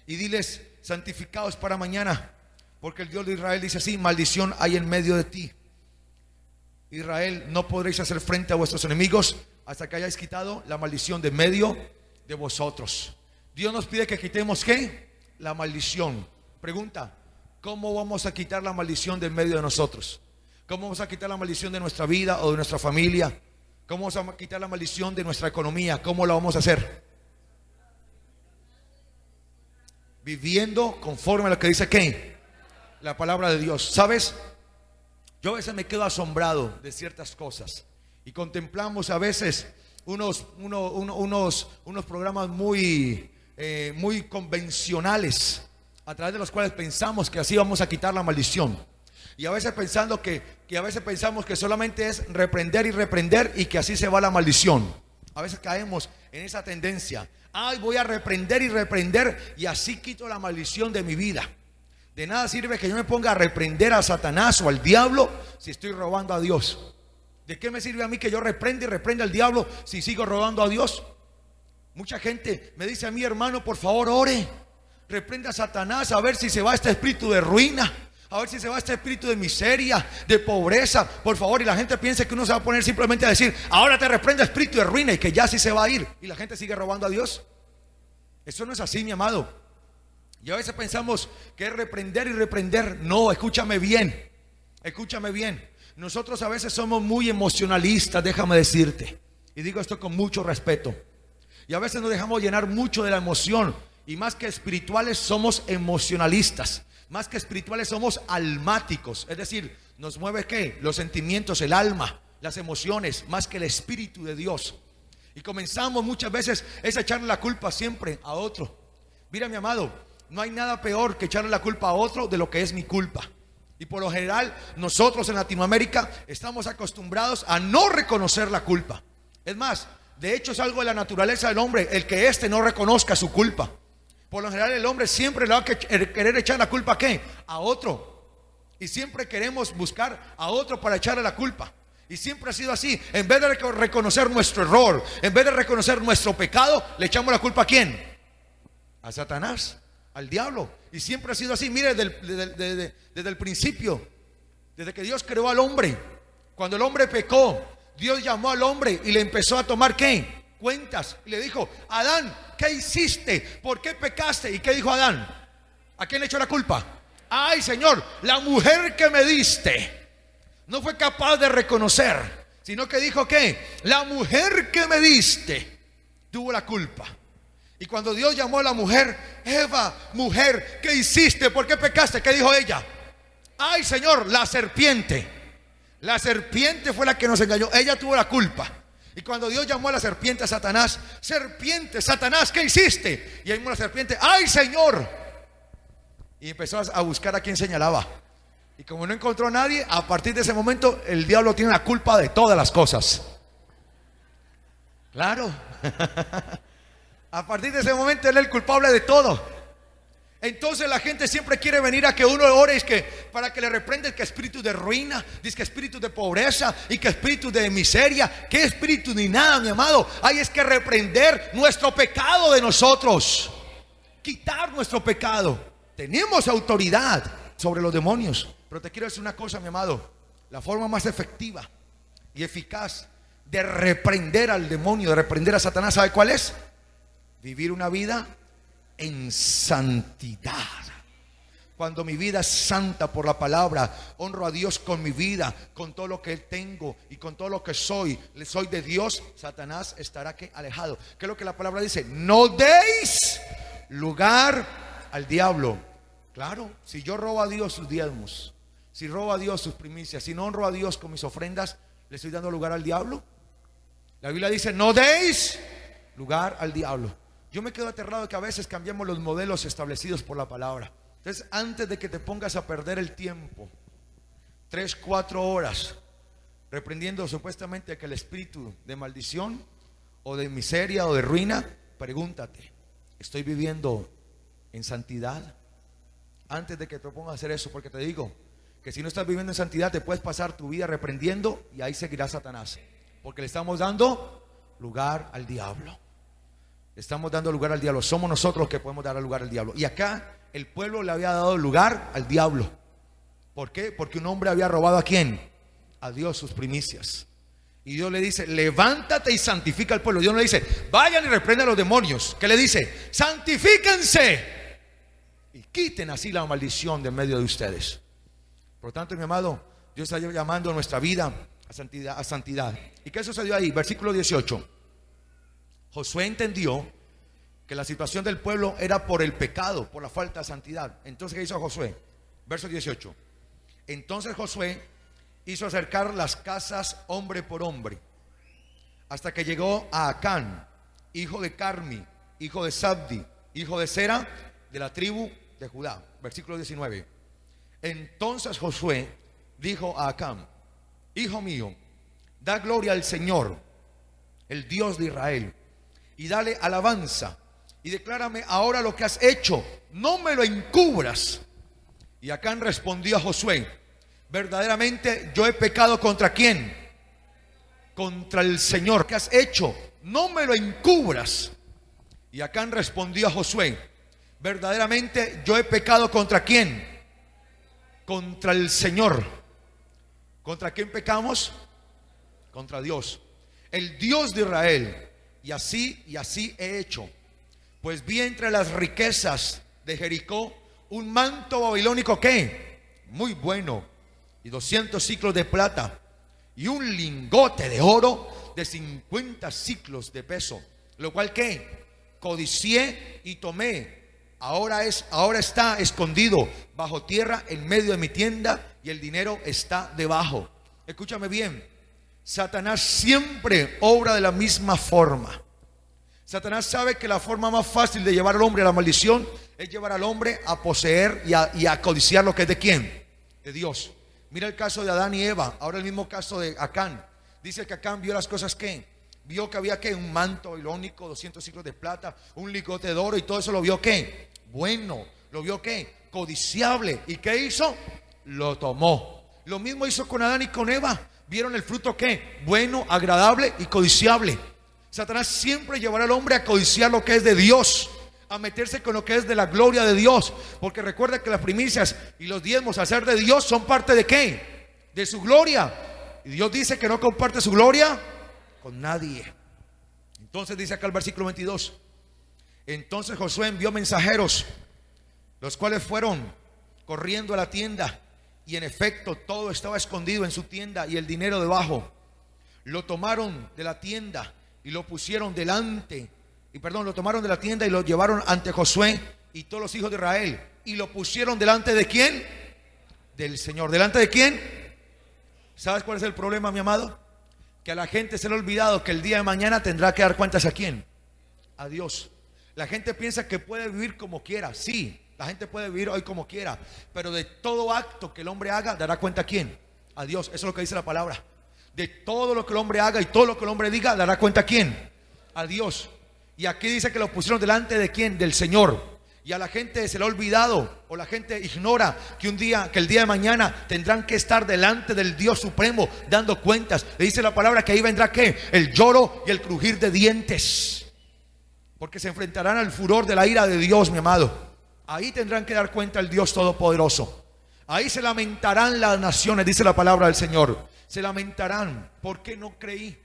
y diles: santificaos para mañana, porque el Dios de Israel dice así: maldición hay en medio de ti, Israel, no podréis hacer frente a vuestros enemigos hasta que hayáis quitado la maldición de medio de vosotros. Dios nos pide que quitemos ¿qué? La maldición. Pregunta: ¿cómo vamos a quitar la maldición de medio de nosotros? ¿Cómo vamos a quitar la maldición de nuestra vida o de nuestra familia? ¿Cómo vamos a quitar la maldición de nuestra economía? ¿Cómo la vamos a hacer? Viviendo conforme a lo que dice ¿qué? La palabra de Dios. ¿Sabes? Yo a veces me quedo asombrado de ciertas cosas y contemplamos a veces unos programas muy convencionales, a través de los cuales pensamos que así vamos a quitar la maldición. Y a veces pensamos que solamente es reprender y reprender y que así se va la maldición. A veces caemos en esa tendencia: ay, voy a reprender y reprender y así quito la maldición de mi vida. De nada sirve que yo me ponga a reprender a Satanás o al diablo si estoy robando a Dios. ¿De qué me sirve a mí que yo reprenda y reprenda al diablo si sigo robando a Dios? Mucha gente me dice a mí: hermano, por favor ore, reprenda a Satanás, a ver si se va este espíritu de ruina, a ver si se va este espíritu de miseria, de pobreza, por favor. Y la gente piensa que uno se va a poner simplemente a decir: ahora te reprenda espíritu de ruina, y que ya sí se va a ir, y la gente sigue robando a Dios. Eso no es así, mi amado. Y a veces pensamos que es reprender y reprender. No, escúchame bien. Escúchame bien. Nosotros a veces somos muy emocionalistas, déjame decirte. Y digo esto con mucho respeto. Y a veces nos dejamos llenar mucho de la emoción. Y más que espirituales somos emocionalistas. Más que espirituales somos almáticos. Es decir, nos mueve ¿qué? Los sentimientos, el alma, las emociones, más que el Espíritu de Dios. Y comenzamos muchas veces es echarle la culpa siempre a otro. Mira, mi amado, no hay nada peor que echarle la culpa a otro de lo que es mi culpa. Y por lo general nosotros en Latinoamérica estamos acostumbrados a no reconocer la culpa. Es más, de hecho es algo de la naturaleza del hombre el que éste no reconozca su culpa. Por lo general el hombre siempre le va a querer echar la culpa ¿a qué? A otro. Y siempre queremos buscar a otro para echarle la culpa. Y siempre ha sido así. En vez de reconocer nuestro error, en vez de reconocer nuestro pecado, le echamos la culpa ¿a quién? A Satanás, al diablo. Y siempre ha sido así. Mire, desde el principio, desde que Dios creó al hombre, cuando el hombre pecó, Dios llamó al hombre y le empezó a tomar ¿qué? Cuentas. Y le dijo: Adán, ¿qué hiciste? ¿Por qué pecaste? ¿Y qué dijo Adán? ¿A quién le echó la culpa? Ay, Señor, la mujer que me diste. No fue capaz de reconocer, sino que dijo ¿qué? La mujer que me diste tuvo la culpa. Y cuando Dios llamó a la mujer: Eva, mujer, ¿qué hiciste? ¿Por qué pecaste? ¿Qué dijo ella? Ay, Señor, la serpiente. La serpiente fue la que nos engañó. Ella tuvo la culpa. Y cuando Dios llamó a la serpiente a Satanás: serpiente, Satanás, ¿qué hiciste? Y ahí mismo la serpiente: ay, Señor. Y empezó a buscar a quien señalaba. Y como no encontró a nadie, a partir de ese momento el diablo tiene la culpa de todas las cosas. Claro. A partir de ese momento él es el culpable de todo. Entonces la gente siempre quiere venir a que uno ore para que le reprenda que espíritu de ruina, dice que espíritu de pobreza y que espíritu de miseria. ¿Qué espíritu ni nada, mi amado? Hay es que reprender nuestro pecado de nosotros, quitar nuestro pecado. Tenemos autoridad sobre los demonios. Pero te quiero decir una cosa, mi amado. La forma más efectiva y eficaz de reprender al demonio, de reprender a Satanás, ¿sabe cuál es? Vivir una vida en santidad. Cuando mi vida es santa por la palabra, honro a Dios con mi vida, con todo lo que tengo y con todo lo que soy, le soy de Dios, Satanás estará ¿qué? Alejado. ¿Qué es lo que la palabra dice? No deis lugar al diablo. Claro, si yo robo a Dios sus diezmos, si robo a Dios sus primicias, si no honro a Dios con mis ofrendas, ¿le estoy dando lugar al diablo? La Biblia dice: no deis lugar al diablo. Yo me quedo aterrado de que a veces cambiamos los modelos establecidos por la palabra. Entonces, antes de que te pongas a perder el tiempo 3, 4 horas reprendiendo supuestamente que el espíritu de maldición o de miseria o de ruina, pregúntate: ¿estoy viviendo en santidad? Antes de que te pongas a hacer eso, porque te digo que si no estás viviendo en santidad, te puedes pasar tu vida reprendiendo y ahí seguirá Satanás, porque le estamos dando lugar al diablo. Le estamos dando lugar al diablo. Somos nosotros los que podemos dar lugar al diablo. Y acá el pueblo le había dado lugar al diablo. ¿Por qué? Porque un hombre había robado ¿a quién? A Dios sus primicias. Y Dios le dice: levántate y santifica al pueblo. Dios no le dice: vayan y reprendan a los demonios. ¿Qué le dice? Santifíquense y quiten así la maldición de en medio de ustedes. Por lo tanto, mi amado, Dios está llamando a nuestra vida a santidad. ¿Y qué sucedió ahí? Versículo 18. Josué entendió que la situación del pueblo era por el pecado, por la falta de santidad. Entonces, ¿qué hizo Josué? Verso 18. Entonces Josué hizo acercar las casas hombre por hombre, hasta que llegó a Acán, hijo de Carmi, hijo de Sabdi, hijo de Sera, de la tribu de Judá. Versículo 19. Entonces Josué dijo a Acán: hijo mío, da gloria al Señor, el Dios de Israel, y dale alabanza, y declárame ahora lo que has hecho, no me lo encubras. Y Acán respondió a Josué: verdaderamente yo he pecado ¿contra quién? Contra el Señor. ¿Qué has hecho? No me lo encubras. Y Acán respondió a Josué: verdaderamente yo he pecado ¿contra quién? Contra el Señor. ¿Contra quién pecamos? Contra Dios, el Dios de Israel. Y así he hecho. Pues vi entre las riquezas de Jericó un manto babilónico, ¿qué? Muy bueno, y 200 ciclos de plata, y un lingote de oro de 50 ciclos de peso, lo cual ¿qué? Codicié y tomé. Ahora está escondido bajo tierra en medio de mi tienda, y el dinero está debajo. Escúchame bien, Satanás siempre obra de la misma forma. Satanás sabe que la forma más fácil de llevar al hombre a la maldición es llevar al hombre a poseer y a codiciar lo que es de quién, de Dios. Mira el caso de Adán y Eva, ahora el mismo caso de Acán. Dice que Acán vio las cosas que vio que había que un manto babilónico, 200 ciclos de plata, un lingote de oro, y todo eso lo vio que bueno, lo vio que codiciable. ¿Y qué hizo? Lo tomó. Lo mismo hizo con Adán y con Eva. Vieron el fruto que bueno, agradable y codiciable. Satanás siempre llevará al hombre a codiciar lo que es de Dios, a meterse con lo que es de la gloria de Dios, porque recuerda que las primicias y los diezmos, al ser de Dios, son parte de ¿qué? De su gloria. Y Dios dice que no comparte su gloria con nadie. Entonces dice acá el versículo 22: entonces Josué envió mensajeros, los cuales fueron corriendo a la tienda, y en efecto todo estaba escondido en su tienda y el dinero debajo. Lo tomaron de la tienda y lo pusieron delante, lo tomaron de la tienda y lo llevaron ante Josué y todos los hijos de Israel, y lo pusieron delante de ¿quién? Del Señor. ¿Delante de quién? ¿Sabes cuál es el problema, mi amado? Que a la gente se le ha olvidado que el día de mañana tendrá que dar cuentas ¿a quién? A Dios. La gente piensa que puede vivir como quiera. Sí, la gente puede vivir hoy como quiera, pero de todo acto que el hombre haga, dará cuenta ¿a quién? A Dios. Eso es lo que dice la palabra. De todo lo que el hombre haga y todo lo que el hombre diga, dará cuenta ¿a quién? A Dios. Y aquí dice que lo pusieron delante de ¿quién? Del Señor. Y a la gente se le ha olvidado, o la gente ignora que el día de mañana tendrán que estar delante del Dios supremo dando cuentas. Le dice la palabra que ahí vendrá ¿qué? El lloro y el crujir de dientes, porque se enfrentarán al furor de la ira de Dios, mi amado. Ahí tendrán que dar cuenta al Dios Todopoderoso. Ahí se lamentarán las naciones, dice la palabra del Señor. Se lamentarán: ¿por qué no creí?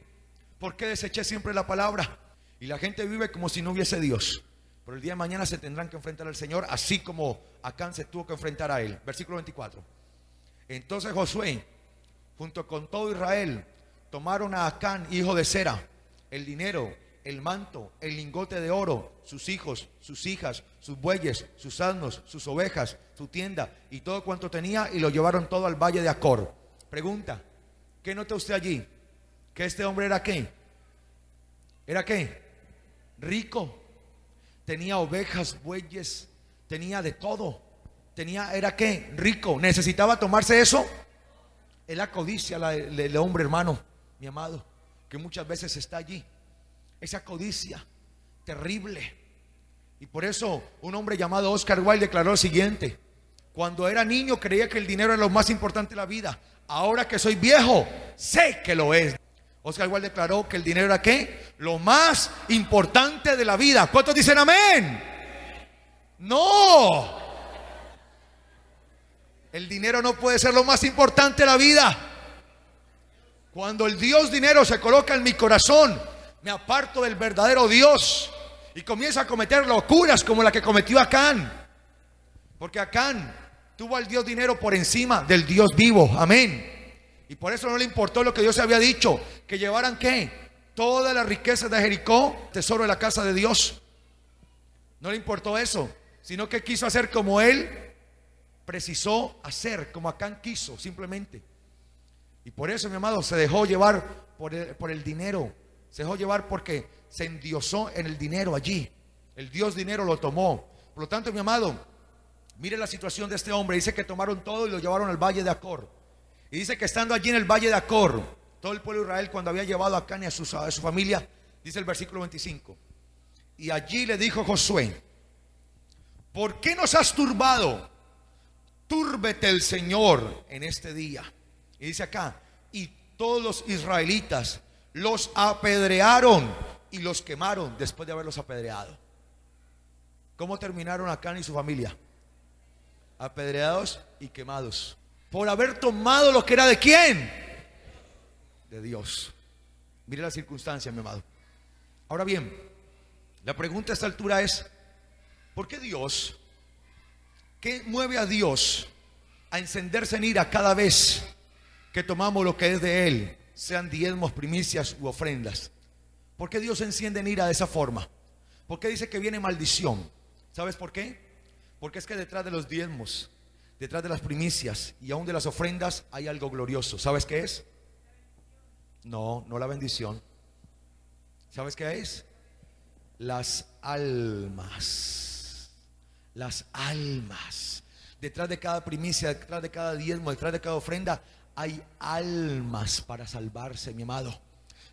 ¿Por qué deseché siempre la palabra? Y la gente vive como si no hubiese Dios. Pero el día de mañana se tendrán que enfrentar al Señor, así como Acán se tuvo que enfrentar a él. Versículo 24. Entonces Josué, junto con todo Israel, tomaron a Acán, hijo de Zera, el dinero, el manto, el lingote de oro, sus hijos, sus hijas, sus bueyes, sus asnos, sus ovejas, su tienda y todo cuanto tenía, y lo llevaron todo al valle de Acor. Pregunta: ¿qué nota usted allí? ¿Que este hombre era qué? ¿Era qué? Rico. Tenía ovejas, bueyes, tenía de todo. ¿Era qué? Rico. ¿Necesitaba tomarse eso? Es la codicia del hombre, hermano, mi amado, que muchas veces está allí. Esa codicia terrible. Y por eso un hombre llamado Oscar Wilde declaró lo siguiente: cuando era niño creía que el dinero era lo más importante de la vida. Ahora que soy viejo, sé que lo es. Oscar Wilde declaró que el dinero era ¿qué? Lo más importante de la vida. ¿Cuántos dicen amén? No. El dinero no puede ser lo más importante de la vida. Cuando el Dios dinero se coloca en mi corazón, me aparto del verdadero Dios y comienzo a cometer locuras como la que cometió Acán. Porque Acán tuvo al Dios dinero por encima del Dios vivo. Amén. Y por eso no le importó lo que Dios había dicho, que llevaran ¿qué? Todas las riquezas de Jericó, tesoro de la casa de Dios. No le importó eso, sino que quiso hacer como él precisó hacer, como Acán quiso simplemente. Y por eso, mi amado, se dejó llevar por el dinero. Se dejó llevar porque se endiosó en el dinero allí. El Dios dinero lo tomó. Por lo tanto, mi amado, mire la situación de este hombre. Dice que tomaron todo y lo llevaron al valle de Acor. Y dice que estando allí en el valle de Acor, todo el pueblo de Israel, cuando había llevado a Acán y a su familia, dice el versículo 25: y allí le dijo Josué: ¿por qué nos has turbado? Túrbete el Señor en este día. Y dice acá: y todos los israelitas los apedrearon y los quemaron después de haberlos apedreado. ¿Cómo terminaron Acán y su familia? Apedreados y quemados, por haber tomado lo que era ¿de quién? De Dios. Mire la circunstancia, mi amado. Ahora bien, la pregunta a esta altura es: ¿por qué Dios? ¿Qué mueve a Dios a encenderse en ira cada vez que tomamos lo que es de Él, sean diezmos, primicias u ofrendas. ¿Por qué Dios se enciende en ira de esa forma? ¿Por qué dice que viene maldición? ¿Sabes por qué? Porque es que detrás de los diezmos, detrás de las primicias y aún de las ofrendas hay algo glorioso. ¿Sabes qué es? No, no la bendición. ¿Sabes qué es? Las almas. Las almas. Detrás de cada primicia, detrás de cada diezmo, detrás de cada ofrenda hay almas para salvarse, mi amado.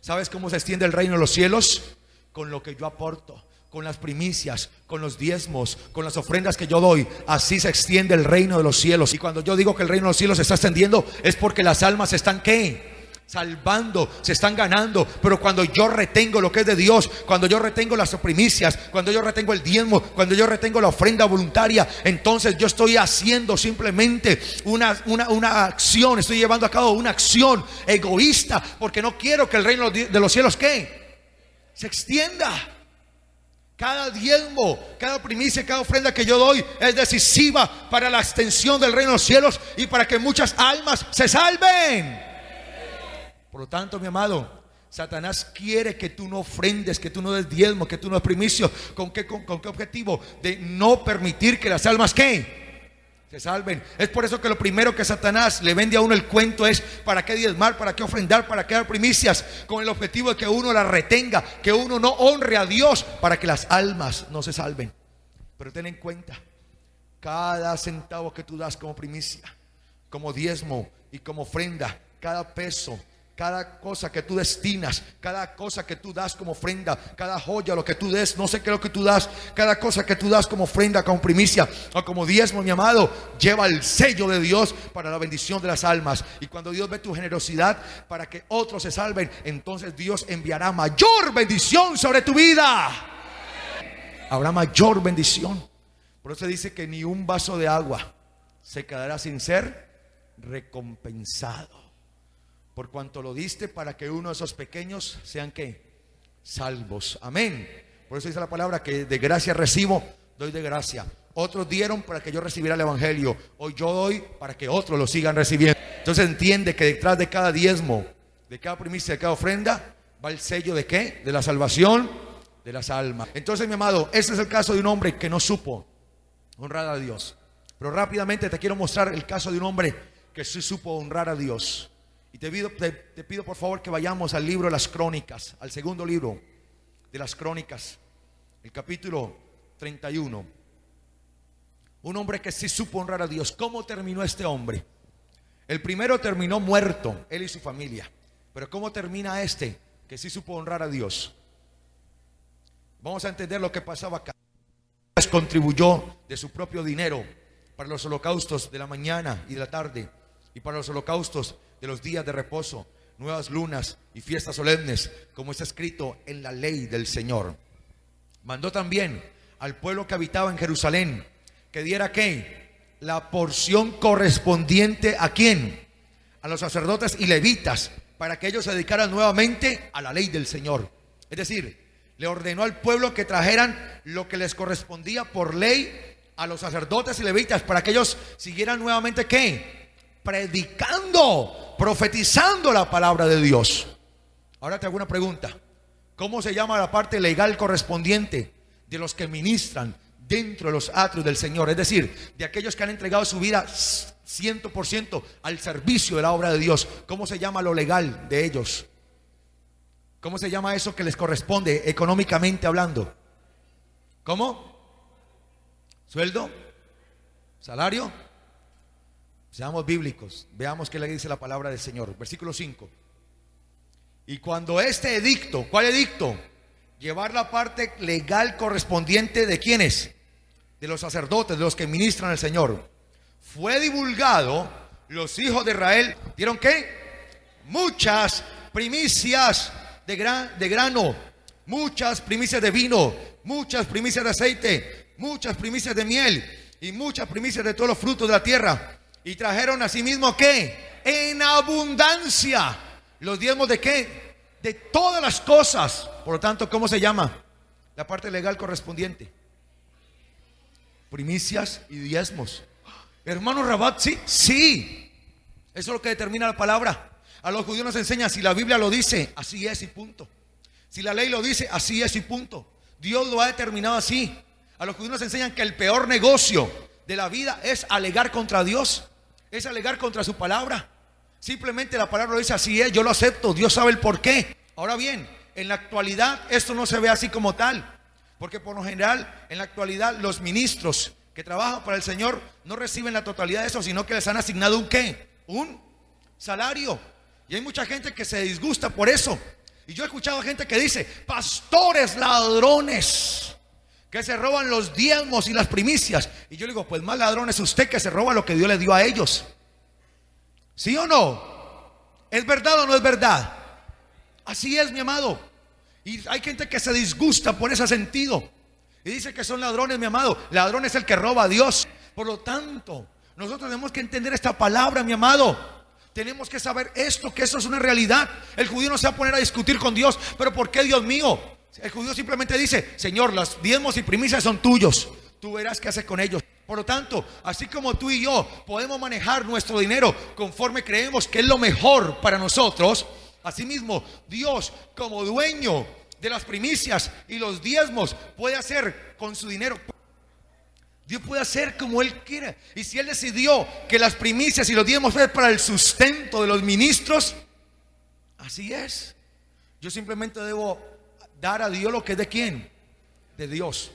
¿Sabes cómo se extiende el reino de los cielos? Con lo que yo aporto, con las primicias, con los diezmos, con las ofrendas que yo doy. Así se extiende el reino de los cielos. Y cuando yo digo que el reino de los cielos se está extendiendo, es porque las almas están ¿qué? Salvando, se están ganando. Pero cuando yo retengo lo que es de Dios, cuando yo retengo las primicias, cuando yo retengo el diezmo, cuando yo retengo la ofrenda voluntaria, entonces yo estoy haciendo simplemente una acción, estoy llevando a cabo una acción egoísta, porque no quiero que el reino de los cielos ¿qué? Se extienda. Cada diezmo, cada primicia, cada ofrenda que yo doy es decisiva para la extensión del reino de los cielos y para que muchas almas se salven. Por lo tanto, mi amado, Satanás quiere que tú no ofrendes, que tú no des diezmo, que tú no des primicio. ¿Con qué objetivo? De no permitir que las almas ¿qué? Se salven. Es por eso que lo primero que Satanás le vende a uno el cuento es ¿para qué diezmar? ¿Para qué ofrendar? ¿Para qué dar primicias? Con el objetivo de que uno las retenga, que uno no honre a Dios, para que las almas no se salven. Pero ten en cuenta, cada centavo que tú das como primicia, como diezmo y como ofrenda, cada peso, cada cosa que tú destinas, cada cosa que tú das como ofrenda, cada joya, lo que tú des, no sé qué es lo que tú das, cada cosa que tú das como ofrenda, como primicia o como diezmo, mi amado, lleva el sello de Dios para la bendición de las almas. Y cuando Dios ve tu generosidad para que otros se salven, entonces Dios enviará mayor bendición sobre tu vida. Habrá mayor bendición. Por eso dice que ni un vaso de agua se quedará sin ser recompensado, por cuanto lo diste para que uno de esos pequeños sean ¿qué? Salvos. Amén. Por eso dice la palabra que de gracia recibo, doy de gracia. Otros dieron para que yo recibiera el evangelio. Hoy yo doy para que otros lo sigan recibiendo. Entonces entiende que detrás de cada diezmo, de cada primicia, de cada ofrenda, va el sello de ¿qué? De la salvación de las almas. Entonces, mi amado, este es el caso de un hombre que no supo honrar a Dios. Pero rápidamente te quiero mostrar el caso de un hombre que sí supo honrar a Dios. Y te pido por favor que vayamos al libro de las Crónicas, al segundo libro de las Crónicas, el capítulo 31. Un hombre que sí supo honrar a Dios. ¿Cómo terminó este hombre? El primero terminó muerto, él y su familia. Pero ¿cómo termina este que sí supo honrar a Dios? Vamos a entender lo que pasaba acá. Contribuyó de su propio dinero para los holocaustos de la mañana y de la tarde, y para los holocaustos de los días de reposo, nuevas lunas y fiestas solemnes, como está escrito en la ley del Señor. Mandó también al pueblo que habitaba en Jerusalén que diera ¿qué? La porción correspondiente ¿a quién? A los sacerdotes y levitas, para que ellos se dedicaran nuevamente a la ley del Señor. Es decir, le ordenó al pueblo que trajeran lo que les correspondía por ley a los sacerdotes y levitas, para que ellos siguieran nuevamente ¿qué? Predicando, profetizando la palabra de Dios. Ahora te hago una pregunta. ¿Cómo se llama la parte legal correspondiente de los que ministran dentro de los atrios del Señor? Es decir, de aquellos que han entregado su vida 100% al servicio de la obra de Dios. ¿Cómo se llama lo legal de ellos? ¿Cómo se llama eso que les corresponde económicamente hablando? ¿Cómo? ¿Sueldo? ¿Salario? Seamos bíblicos, veamos qué le dice la palabra del Señor. Versículo 5. Y cuando este edicto, ¿cuál edicto? Llevar la parte legal correspondiente de ¿quiénes? De los sacerdotes, de los que ministran al Señor. Fue divulgado, los hijos de Israel dieron ¿qué? Muchas primicias de grano, muchas primicias de vino, muchas primicias de aceite, muchas primicias de miel y muchas primicias de todos los frutos de la tierra. Y trajeron asimismo ¿qué? En abundancia. ¿Los diezmos de qué? De todas las cosas. Por lo tanto, ¿cómo se llama? La parte legal correspondiente. Primicias y diezmos. Hermano Rabat, sí, sí. Eso es lo que determina la palabra. A los judíos nos enseña, si la Biblia lo dice, así es y punto. Si la ley lo dice, así es y punto. Dios lo ha determinado así. A los judíos nos enseñan que el peor negocio de la vida es alegar contra Dios, es alegar contra su palabra. Simplemente la palabra lo dice, así es, yo lo acepto, Dios sabe el por qué. Ahora bien, en la actualidad esto no se ve así como tal, porque por lo general en la actualidad los ministros que trabajan para el Señor no reciben la totalidad de eso, sino que les han asignado un ¿qué? Un salario. Y hay mucha gente que se disgusta por eso. Y yo he escuchado gente que dice, pastores ladrones, que se roban los diezmos y las primicias. Y yo le digo, pues más ladrón es usted, que se roba lo que Dios le dio a ellos. ¿Sí o no? ¿Es verdad o no es verdad? Así es, mi amado. Y hay gente que se disgusta por ese sentido y dice que son ladrones, mi amado. Ladrón es el que roba a Dios. Por lo tanto, nosotros tenemos que entender esta palabra, mi amado. Tenemos que saber esto, que eso es una realidad. El judío no se va a poner a discutir con Dios. ¿Pero por qué, Dios mío? El judío simplemente dice, Señor, los diezmos y primicias son tuyos, tú verás qué haces con ellos. Por lo tanto, así como tú y yo podemos manejar nuestro dinero conforme creemos que es lo mejor para nosotros, asimismo Dios, como dueño de las primicias y los diezmos, puede hacer con su dinero. Dios puede hacer como Él quiera. Y si Él decidió que las primicias y los diezmos es para el sustento de los ministros, así es. Yo simplemente debo dar a Dios lo que es de quién, de Dios.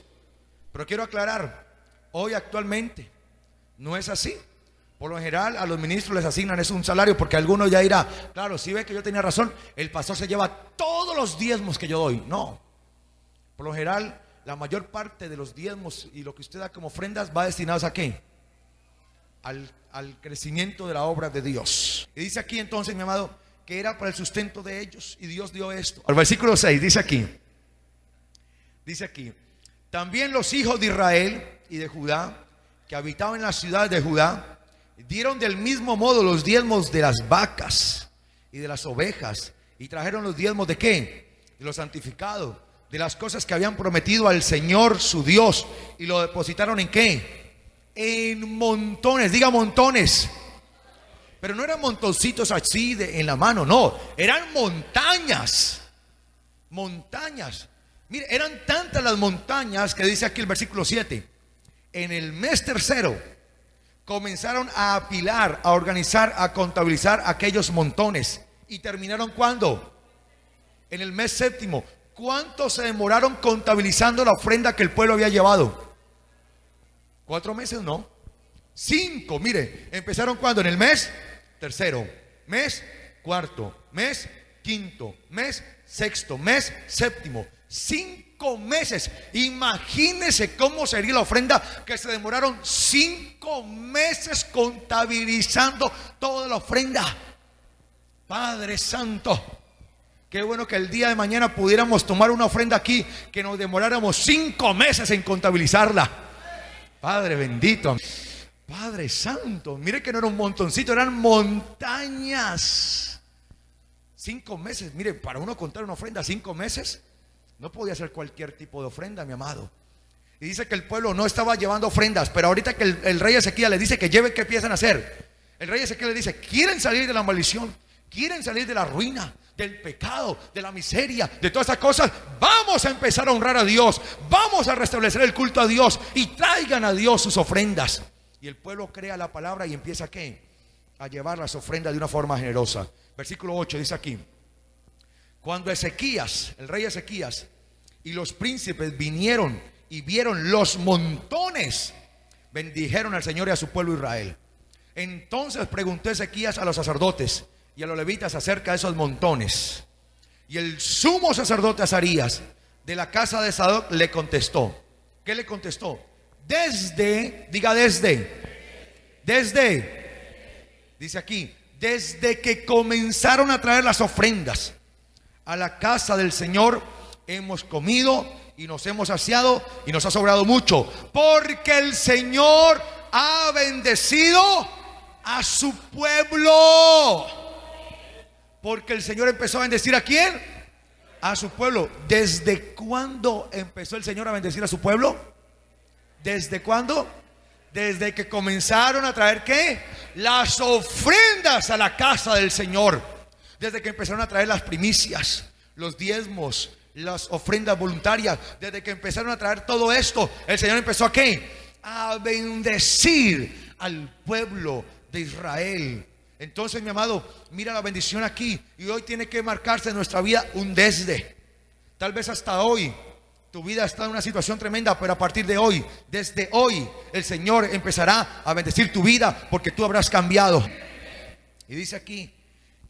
Pero quiero aclarar, hoy actualmente no es así. Por lo general a los ministros les asignan un salario, porque alguno ya dirá, claro, si ve que yo tenía razón, el pastor se lleva todos los diezmos que yo doy. No, por lo general la mayor parte de los diezmos y lo que usted da como ofrendas va destinados ¿a qué? Al crecimiento de la obra de Dios. Y dice aquí entonces, mi amado, que era para el sustento de ellos, y Dios dio esto. Al versículo 6 dice aquí, también los hijos de Israel y de Judá, que habitaban en las ciudades de Judá, dieron del mismo modo los diezmos de las vacas y de las ovejas, y trajeron los diezmos ¿de qué? De lo santificado, de las cosas que habían prometido al Señor su Dios, y lo depositaron ¿en qué? En montones, diga montones. Pero no eran montoncitos así en la mano, no, eran montañas. Montañas. Mire, eran tantas las montañas que dice aquí el versículo 7. En el mes tercero comenzaron a apilar, a organizar, a contabilizar aquellos montones. ¿Y terminaron cuándo? En el mes séptimo. ¿Cuánto se demoraron contabilizando la ofrenda que el pueblo había llevado? 4 meses, no. 5, mire, empezaron cuando, en el mes tercero, mes cuarto, mes quinto, mes sexto, mes séptimo. 5 meses. Imagínense cómo sería la ofrenda, que se demoraron 5 meses contabilizando toda la ofrenda. Padre Santo, qué bueno que el día de mañana pudiéramos tomar una ofrenda aquí, que nos demoráramos 5 meses en contabilizarla. Padre bendito, Padre Santo, mire que no era un montoncito, eran montañas. 5 meses, mire, para uno contar una ofrenda 5 meses, no podía ser cualquier tipo de ofrenda, mi amado. Y dice que el pueblo no estaba llevando ofrendas, pero ahorita que el rey Ezequías le dice que lleven, ¿qué empiezan a hacer? El rey Ezequías le dice, quieren salir de la maldición, quieren salir de la ruina, del pecado, de la miseria, de todas esas cosas. Vamos a empezar a honrar a Dios, vamos a restablecer el culto a Dios, y traigan a Dios sus ofrendas. Y el pueblo crea la palabra y empieza ¿qué? A llevar las ofrendas de una forma generosa. Versículo 8 dice aquí, cuando Ezequías, el rey Ezequías, y los príncipes vinieron y vieron los montones, bendijeron al Señor y a su pueblo Israel. Entonces preguntó Ezequías a los sacerdotes y a los levitas acerca de esos montones. Y el sumo sacerdote Azarías, de la casa de Sadoc, le contestó. ¿Qué le contestó? Diga dice aquí, desde que comenzaron a traer las ofrendas a la casa del Señor, hemos comido y nos hemos saciado y nos ha sobrado mucho, porque el Señor ha bendecido a su pueblo. Porque el Señor empezó a bendecir ¿a quién? A su pueblo. ¿Desde cuándo empezó el Señor a bendecir a su pueblo? ¿Desde cuándo? Desde que comenzaron a traer ¿qué? Las ofrendas a la casa del Señor. Desde que empezaron a traer las primicias, los diezmos, las ofrendas voluntarias. Desde que empezaron a traer todo esto, el Señor empezó a ¿qué? A bendecir al pueblo de Israel. Entonces, mi amado, mira la bendición aquí. Y hoy tiene que marcarse en nuestra vida un desde. Tal vez hasta hoy tu vida está en una situación tremenda, pero a partir de hoy, desde hoy, el Señor empezará a bendecir tu vida, porque tú habrás cambiado. Y dice aquí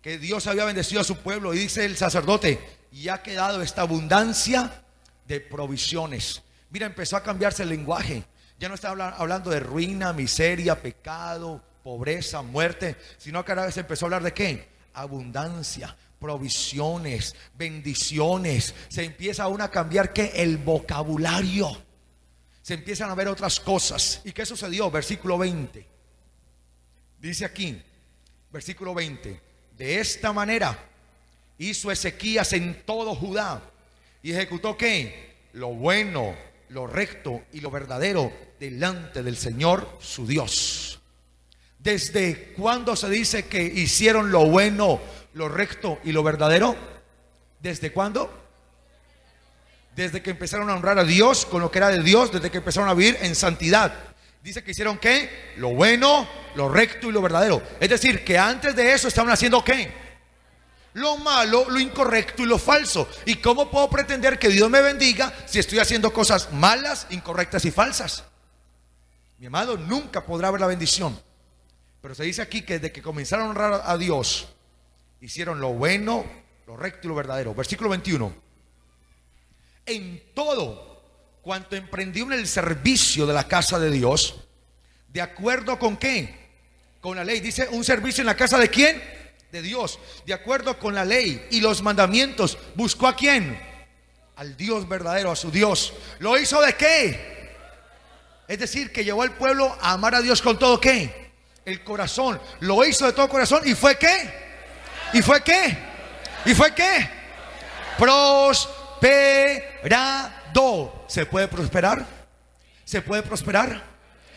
que Dios había bendecido a su pueblo, y dice el sacerdote, y ha quedado esta abundancia de provisiones. Mira, empezó a cambiarse el lenguaje. Ya no está hablando de ruina, miseria, pecado, pobreza, muerte, sino que ahora se empezó a hablar de ¿qué? Abundancia, provisiones, bendiciones. Se empieza aún a cambiar ¿qué? El vocabulario. Se empiezan a ver otras cosas. ¿Y qué sucedió? Versículo 20. Dice aquí, versículo 20: de esta manera hizo Ezequías en todo Judá, y ejecutó ¿qué? Lo bueno, lo recto y lo verdadero delante del Señor su Dios. ¿Desde cuándo se dice que hicieron lo bueno, lo recto y lo verdadero? ¿Desde cuándo? Desde que empezaron a honrar a Dios con lo que era de Dios, desde que empezaron a vivir en santidad. Dice que hicieron ¿qué? Lo bueno, lo recto y lo verdadero. Es decir, que antes de eso estaban haciendo ¿qué? Lo malo, lo incorrecto y lo falso. ¿Y cómo puedo pretender que Dios me bendiga si estoy haciendo cosas malas, incorrectas y falsas? Mi amado, nunca podrá haber la bendición. Pero se dice aquí que desde que comenzaron a honrar a Dios, hicieron lo bueno, lo recto y lo verdadero. Versículo 21. En todo cuanto emprendió en el servicio de la casa de Dios, ¿de acuerdo con qué? Con la ley. Dice, un servicio en la casa ¿de quién? De Dios. De acuerdo con la ley y los mandamientos. ¿Buscó a quién? Al Dios verdadero, a su Dios. ¿Lo hizo de qué? Es decir, que llevó al pueblo a amar a Dios con todo ¿qué? El corazón. Lo hizo de todo corazón. ¿Y fue qué? ¿Y fue qué? ¿Y fue qué? Prosperado. ¿Se puede prosperar? ¿Se puede prosperar?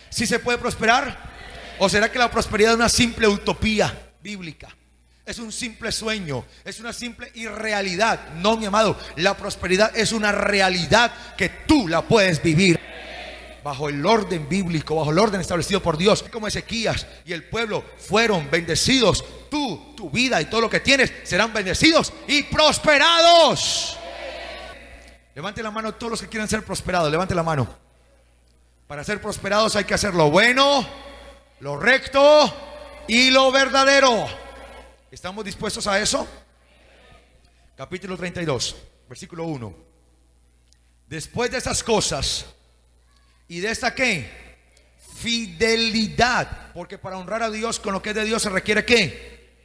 ¿Sí se puede prosperar? ¿O será que la prosperidad es una simple utopía bíblica? Es un simple sueño, es una simple irrealidad. No, mi amado, la prosperidad es una realidad que tú la puedes vivir bajo el orden bíblico, bajo el orden establecido por Dios. Como Ezequías y el pueblo fueron bendecidos, tú, tu vida y todo lo que tienes serán bendecidos y prosperados. Levante la mano todos los que quieran ser prosperados. Levante la mano. Para ser prosperados hay que hacer lo bueno, lo recto y lo verdadero. ¿Estamos dispuestos a eso? Capítulo 32, versículo 1. Después de esas cosas y de esta ¿qué? Fidelidad. Porque para honrar a Dios con lo que es de Dios se requiere ¿qué?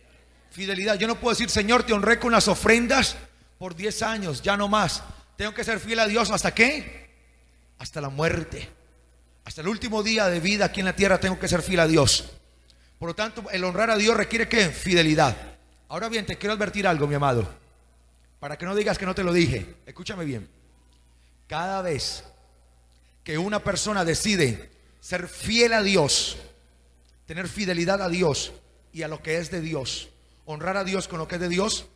Fidelidad. Yo no puedo decir, Señor, te honré con las ofrendas por 10 años, ya no más. Tengo que ser fiel a Dios ¿hasta qué? Hasta la muerte. Hasta el último día de vida aquí en la tierra tengo que ser fiel a Dios. Por lo tanto, el honrar a Dios requiere ¿qué? Fidelidad. Ahora bien, te quiero advertir algo, mi amado, para que no digas que no te lo dije. Escúchame bien. Cada vez que una persona decide ser fiel a Dios, tener fidelidad a Dios y a lo que es de Dios, honrar a Dios con lo que es de Dios,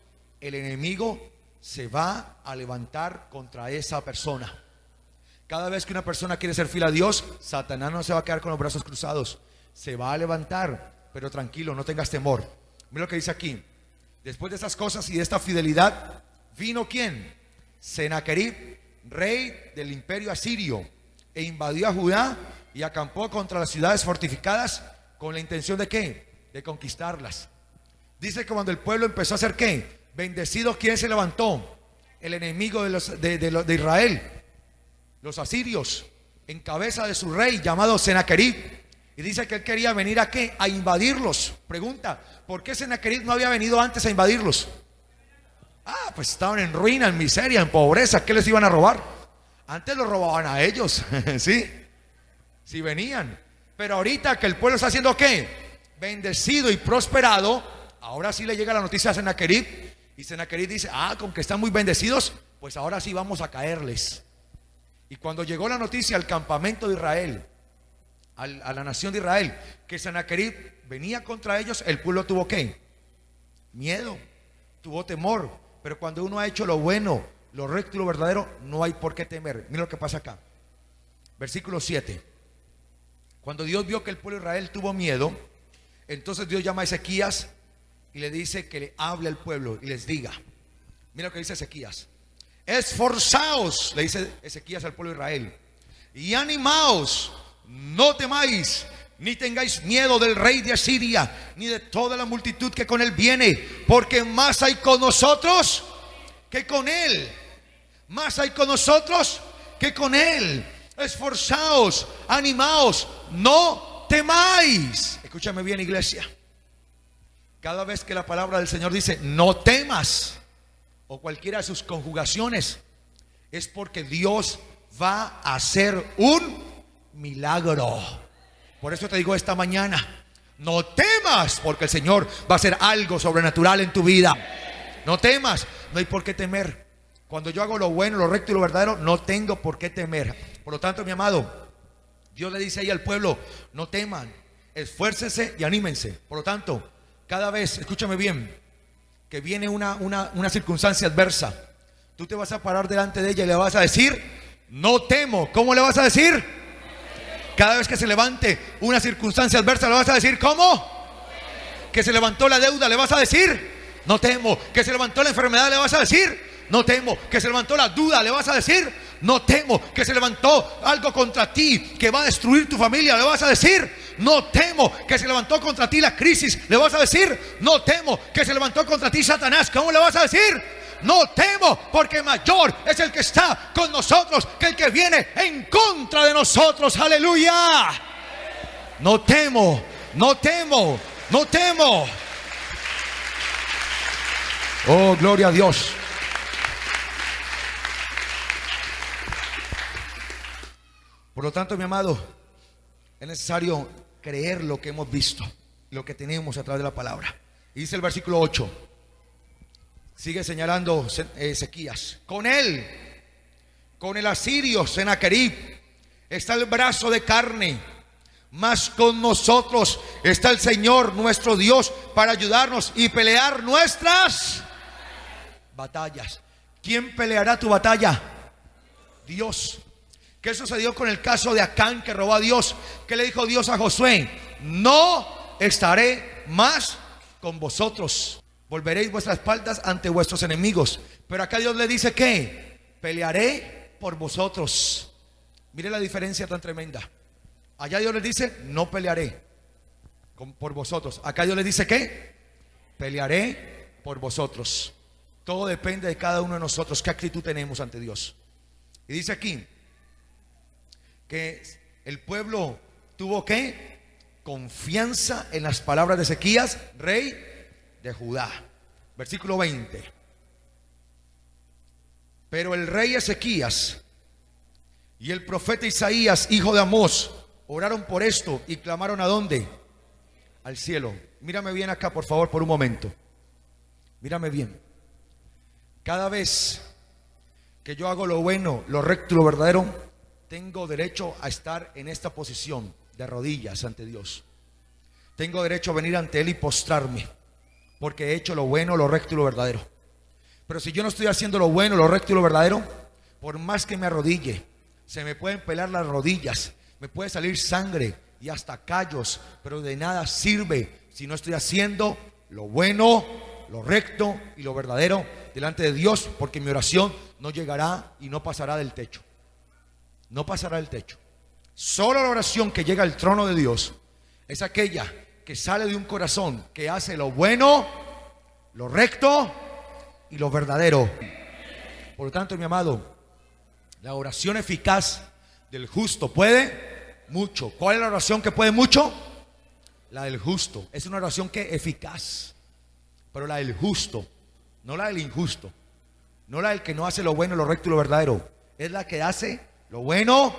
el enemigo se va a levantar contra esa persona. Cada vez que una persona quiere ser fiel a Dios, Satanás no se va a quedar con los brazos cruzados, se va a levantar. Pero tranquilo, no tengas temor. Mira lo que dice aquí. Después de estas cosas y de esta fidelidad, ¿vino quién? Sennacherib, rey del imperio asirio, e invadió a Judá y acampó contra las ciudades fortificadas con la intención ¿de qué? De conquistarlas. Dice que cuando el pueblo empezó a hacer ¿qué? Bendecido, ¿quién se levantó? El enemigo de Israel, los asirios, en cabeza de su rey llamado Sennacherib. Y dice que él quería venir ¿a qué? A invadirlos. Pregunta, ¿por qué Sennacherib no había venido antes a invadirlos? Pues estaban en ruina, en miseria, en pobreza. ¿Qué les iban a robar? Antes los robaban a ellos, ¿sí? Si venían. Pero ahorita que el pueblo está haciendo ¿qué? Bendecido y prosperado, ahora sí le llega la noticia a Sennacherib. Y Sennacherib dice, con que están muy bendecidos, pues ahora sí vamos a caerles. Y cuando llegó la noticia al campamento de Israel, a la nación de Israel, que Sennacherib venía contra ellos, el pueblo tuvo ¿qué? Miedo, tuvo temor. Pero cuando uno ha hecho lo bueno, lo recto y lo verdadero, no hay por qué temer. Mira lo que pasa acá. Versículo 7. Cuando Dios vio que el pueblo de Israel tuvo miedo, entonces Dios llama a Ezequías y le dice que le hable al pueblo y les diga. Mira lo que dice Ezequías: esforzaos, le dice Ezequías al pueblo de Israel, y animaos, no temáis, ni tengáis miedo del rey de Asiria, ni de toda la multitud que con él viene, porque más hay con nosotros que con él. Más hay con nosotros que con él. Esforzaos, animaos, no temáis. Escúchame bien, iglesia. Cada vez que la palabra del Señor dice no temas, o cualquiera de sus conjugaciones, es porque Dios va a hacer un milagro. Por eso te digo esta mañana, no temas, porque el Señor va a hacer algo sobrenatural en tu vida. No temas, no hay por qué temer. Cuando yo hago lo bueno, lo recto y lo verdadero, no tengo por qué temer. Por lo tanto, mi amado, Dios le dice ahí al pueblo: no teman, esfuércense y anímense. Por lo tanto, cada vez, escúchame bien, que viene una circunstancia adversa, tú te vas a parar delante de ella y le vas a decir: no temo. ¿Cómo le vas a decir? Cada vez que se levante una circunstancia adversa, le vas a decir: ¿cómo? Que se levantó la deuda, le vas a decir: no temo. Que se levantó la enfermedad, le vas a decir: no temo. Que se levantó la duda, le vas a decir: no temo. Que se levantó algo contra ti que va a destruir tu familia, le vas a decir: no temo. Que se levantó contra ti la crisis, le vas a decir: no temo. Que se levantó contra ti Satanás, ¿cómo le vas a decir? No temo, porque mayor es el que está con nosotros que el que viene en contra de nosotros. Aleluya. No temo, no temo, no temo. Oh, gloria a Dios. Por lo tanto, mi amado, es necesario creer lo que hemos visto, lo que tenemos a través de la palabra. Y dice el versículo 8, sigue señalando Ezequías: con él, con el asirio Sennacherib, está el brazo de carne, mas con nosotros está el Señor nuestro Dios para ayudarnos y pelear nuestras batallas. ¿Quién peleará tu batalla? Dios. ¿Qué sucedió con el caso de Acán, que robó a Dios? ¿Qué le dijo Dios a Josué? No estaré más con vosotros, volveréis vuestras espaldas ante vuestros enemigos. Pero acá Dios le dice que pelearé por vosotros. Mire la diferencia tan tremenda. Allá Dios le dice: no pelearé por vosotros. Acá Dios le dice que pelearé por vosotros. Todo depende de cada uno de nosotros, qué actitud tenemos ante Dios. Y dice aquí que el pueblo tuvo ¿qué? Confianza en las palabras de Ezequías, rey de Judá. Versículo 20. Pero el rey Ezequías y el profeta Isaías, hijo de Amós, oraron por esto y clamaron: ¿a dónde? Al cielo. Mírame bien acá, por favor, por un momento. Mírame bien. Cada vez que yo hago lo bueno, lo recto y lo verdadero, tengo derecho a estar en esta posición de rodillas ante Dios. Tengo derecho a venir ante Él y postrarme, porque he hecho lo bueno, lo recto y lo verdadero. Pero si yo no estoy haciendo lo bueno, lo recto y lo verdadero, por más que me arrodille, se me pueden pelar las rodillas, me puede salir sangre y hasta callos, pero de nada sirve si no estoy haciendo lo bueno, lo recto y lo verdadero delante de Dios, porque mi oración no llegará y no pasará del techo. No pasará del techo. Solo la oración que llega al trono de Dios es aquella que sale de un corazón que hace lo bueno, lo recto y lo verdadero. Por lo tanto, mi amado, la oración eficaz del justo puede mucho. ¿Cuál es la oración que puede mucho? La del justo. Es una oración que es eficaz, pero la del justo, no la del injusto, no la del que no hace lo bueno, lo recto y lo verdadero. Es la que hace lo bueno,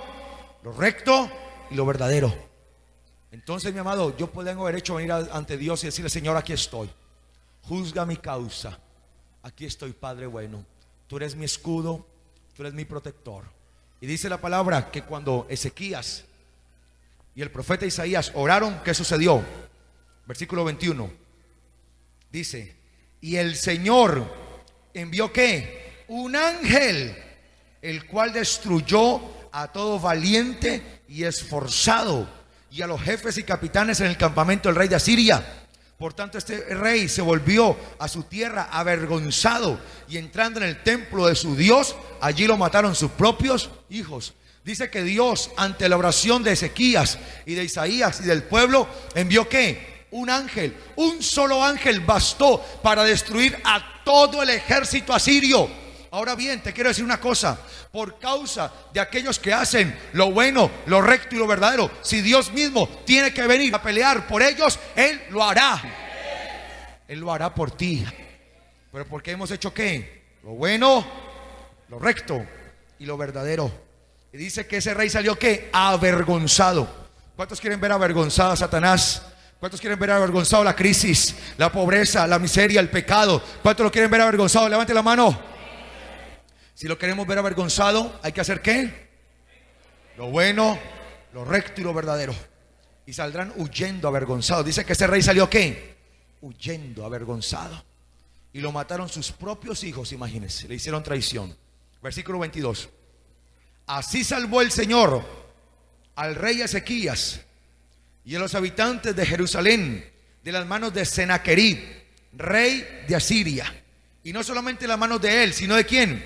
lo recto y lo verdadero. Entonces, mi amado, yo tengo derecho a venir ante Dios y decirle: Señor, aquí estoy, juzga mi causa, aquí estoy, Padre bueno, tú eres mi escudo, tú eres mi protector. Y dice la palabra que cuando Ezequías y el profeta Isaías oraron, ¿qué sucedió? Versículo 21. Dice, y el Señor envió ¿qué? Un ángel, el cual destruyó a todo valiente y esforzado, y a los jefes y capitanes en el campamento del rey de Asiria. Por tanto, este rey se volvió a su tierra avergonzado, y entrando en el templo de su Dios, allí lo mataron sus propios hijos. Dice que Dios, ante la oración de Ezequías y de Isaías y del pueblo, envió ¿qué? Un ángel. Un solo ángel bastó para destruir a todo el ejército asirio. Ahora bien, te quiero decir una cosa: por causa de aquellos que hacen lo bueno, lo recto y lo verdadero, si Dios mismo tiene que venir a pelear por ellos, Él lo hará. Él lo hará por ti. Pero porque hemos hecho ¿qué? Lo bueno, lo recto y lo verdadero. Y dice que ese rey salió ¿qué? Avergonzado. ¿Cuántos quieren ver avergonzado a Satanás? ¿Cuántos quieren ver avergonzado la crisis, la pobreza, la miseria, el pecado? ¿Cuántos lo quieren ver avergonzado? Levante la mano. Si lo queremos ver avergonzado, hay que hacer ¿qué? Lo bueno, lo recto y lo verdadero. Y saldrán huyendo avergonzados. Dice que ese rey salió ¿qué? Huyendo avergonzado. Y lo mataron sus propios hijos, imagínense. Le hicieron traición. Versículo 22. Así salvó el Señor al rey Ezequías y a los habitantes de Jerusalén de las manos de Senaquerib, rey de Asiria. Y no solamente de las manos de él, sino de ¿quién?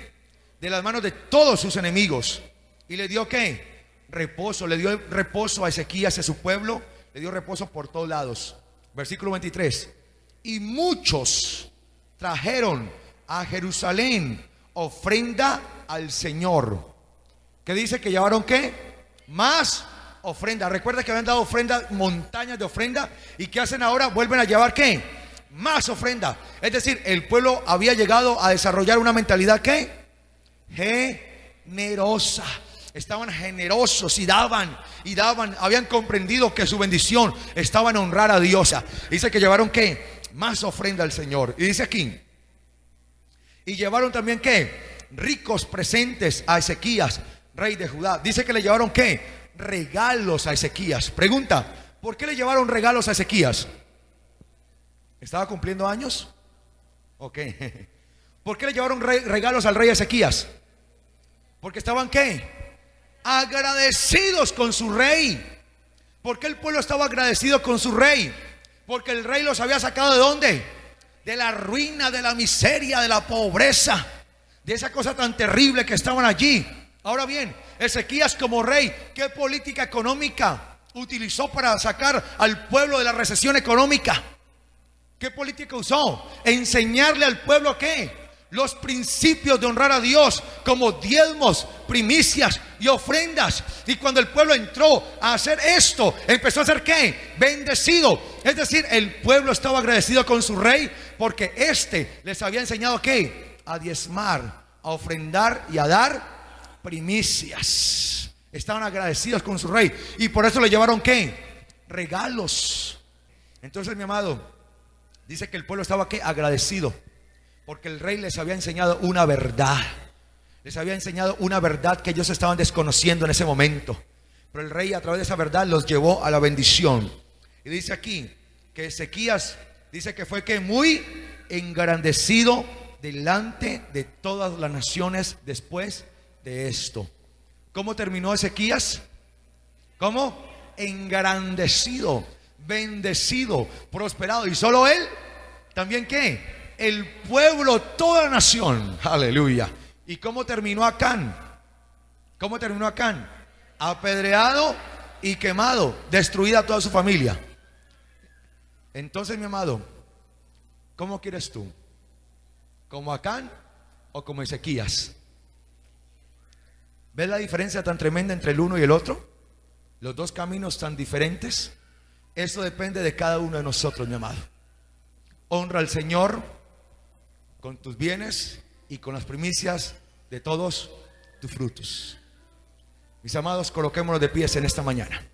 De las manos de todos sus enemigos. Y le dio ¿qué? Reposo. Le dio reposo a Ezequías y a su pueblo. Le dio reposo por todos lados. Versículo 23. Y muchos trajeron a Jerusalén ofrenda al Señor. ¿Qué dice? Que llevaron ¿qué? Más ofrenda. Recuerda que habían dado ofrenda, montañas de ofrenda. ¿Y qué hacen ahora? Vuelven a llevar ¿qué? Más ofrenda. Es decir, el pueblo había llegado a desarrollar una mentalidad ¿qué? Generosa. Estaban generosos y daban y daban. Habían comprendido que su bendición estaba en honrar a Dios. Dice que llevaron ¿qué? Más ofrenda al Señor. Y dice aquí, y llevaron también ¿qué? Ricos presentes a Ezequías, rey de Judá. Dice que le llevaron ¿qué? Regalos a Ezequías. Pregunta, ¿por qué le llevaron regalos a Ezequías? ¿Estaba cumpliendo años? Ok. ¿Por qué le llevaron regalos al rey Ezequías? Porque estaban ¿qué? Agradecidos con su rey. ¿Por qué el pueblo estaba agradecido con su rey? Porque el rey los había sacado ¿de dónde? De la ruina, de la miseria, de la pobreza, de esa cosa tan terrible que estaban allí. Ahora bien, Ezequías como rey, ¿qué política económica utilizó para sacar al pueblo de la recesión económica? ¿Qué política usó? Enseñarle al pueblo ¿qué? Los principios de honrar a Dios, como diezmos, primicias y ofrendas. Y cuando el pueblo entró a hacer esto, empezó a ser ¿qué? Bendecido. Es decir, el pueblo estaba agradecido con su rey, porque éste les había enseñado ¿qué? A diezmar, a ofrendar y a dar primicias. Estaban agradecidos con su rey, y por eso le llevaron ¿qué? Regalos. Entonces, mi amado, dice que el pueblo estaba ¿qué? Agradecido, porque el rey les había enseñado una verdad. Les había enseñado una verdad que ellos estaban desconociendo en ese momento. Pero el rey, a través de esa verdad, los llevó a la bendición. Y dice aquí que Ezequías, dice que fue que muy engrandecido delante de todas las naciones después de esto. ¿Cómo terminó Ezequías? ¿Cómo? Engrandecido, bendecido, prosperado. Y solo él, también ¿qué? El pueblo, toda la nación. Aleluya. ¿Y cómo terminó Acán? ¿Cómo terminó Acán? Apedreado y quemado, destruida toda su familia. Entonces, mi amado, ¿cómo quieres tú? ¿Como Acán o como Ezequías? ¿Ves la diferencia tan tremenda entre el uno y el otro? Los dos caminos tan diferentes. Eso depende de cada uno de nosotros, mi amado. Honra al Señor con tus bienes y con las primicias de todos tus frutos. Mis amados, coloquémonos de pies en esta mañana.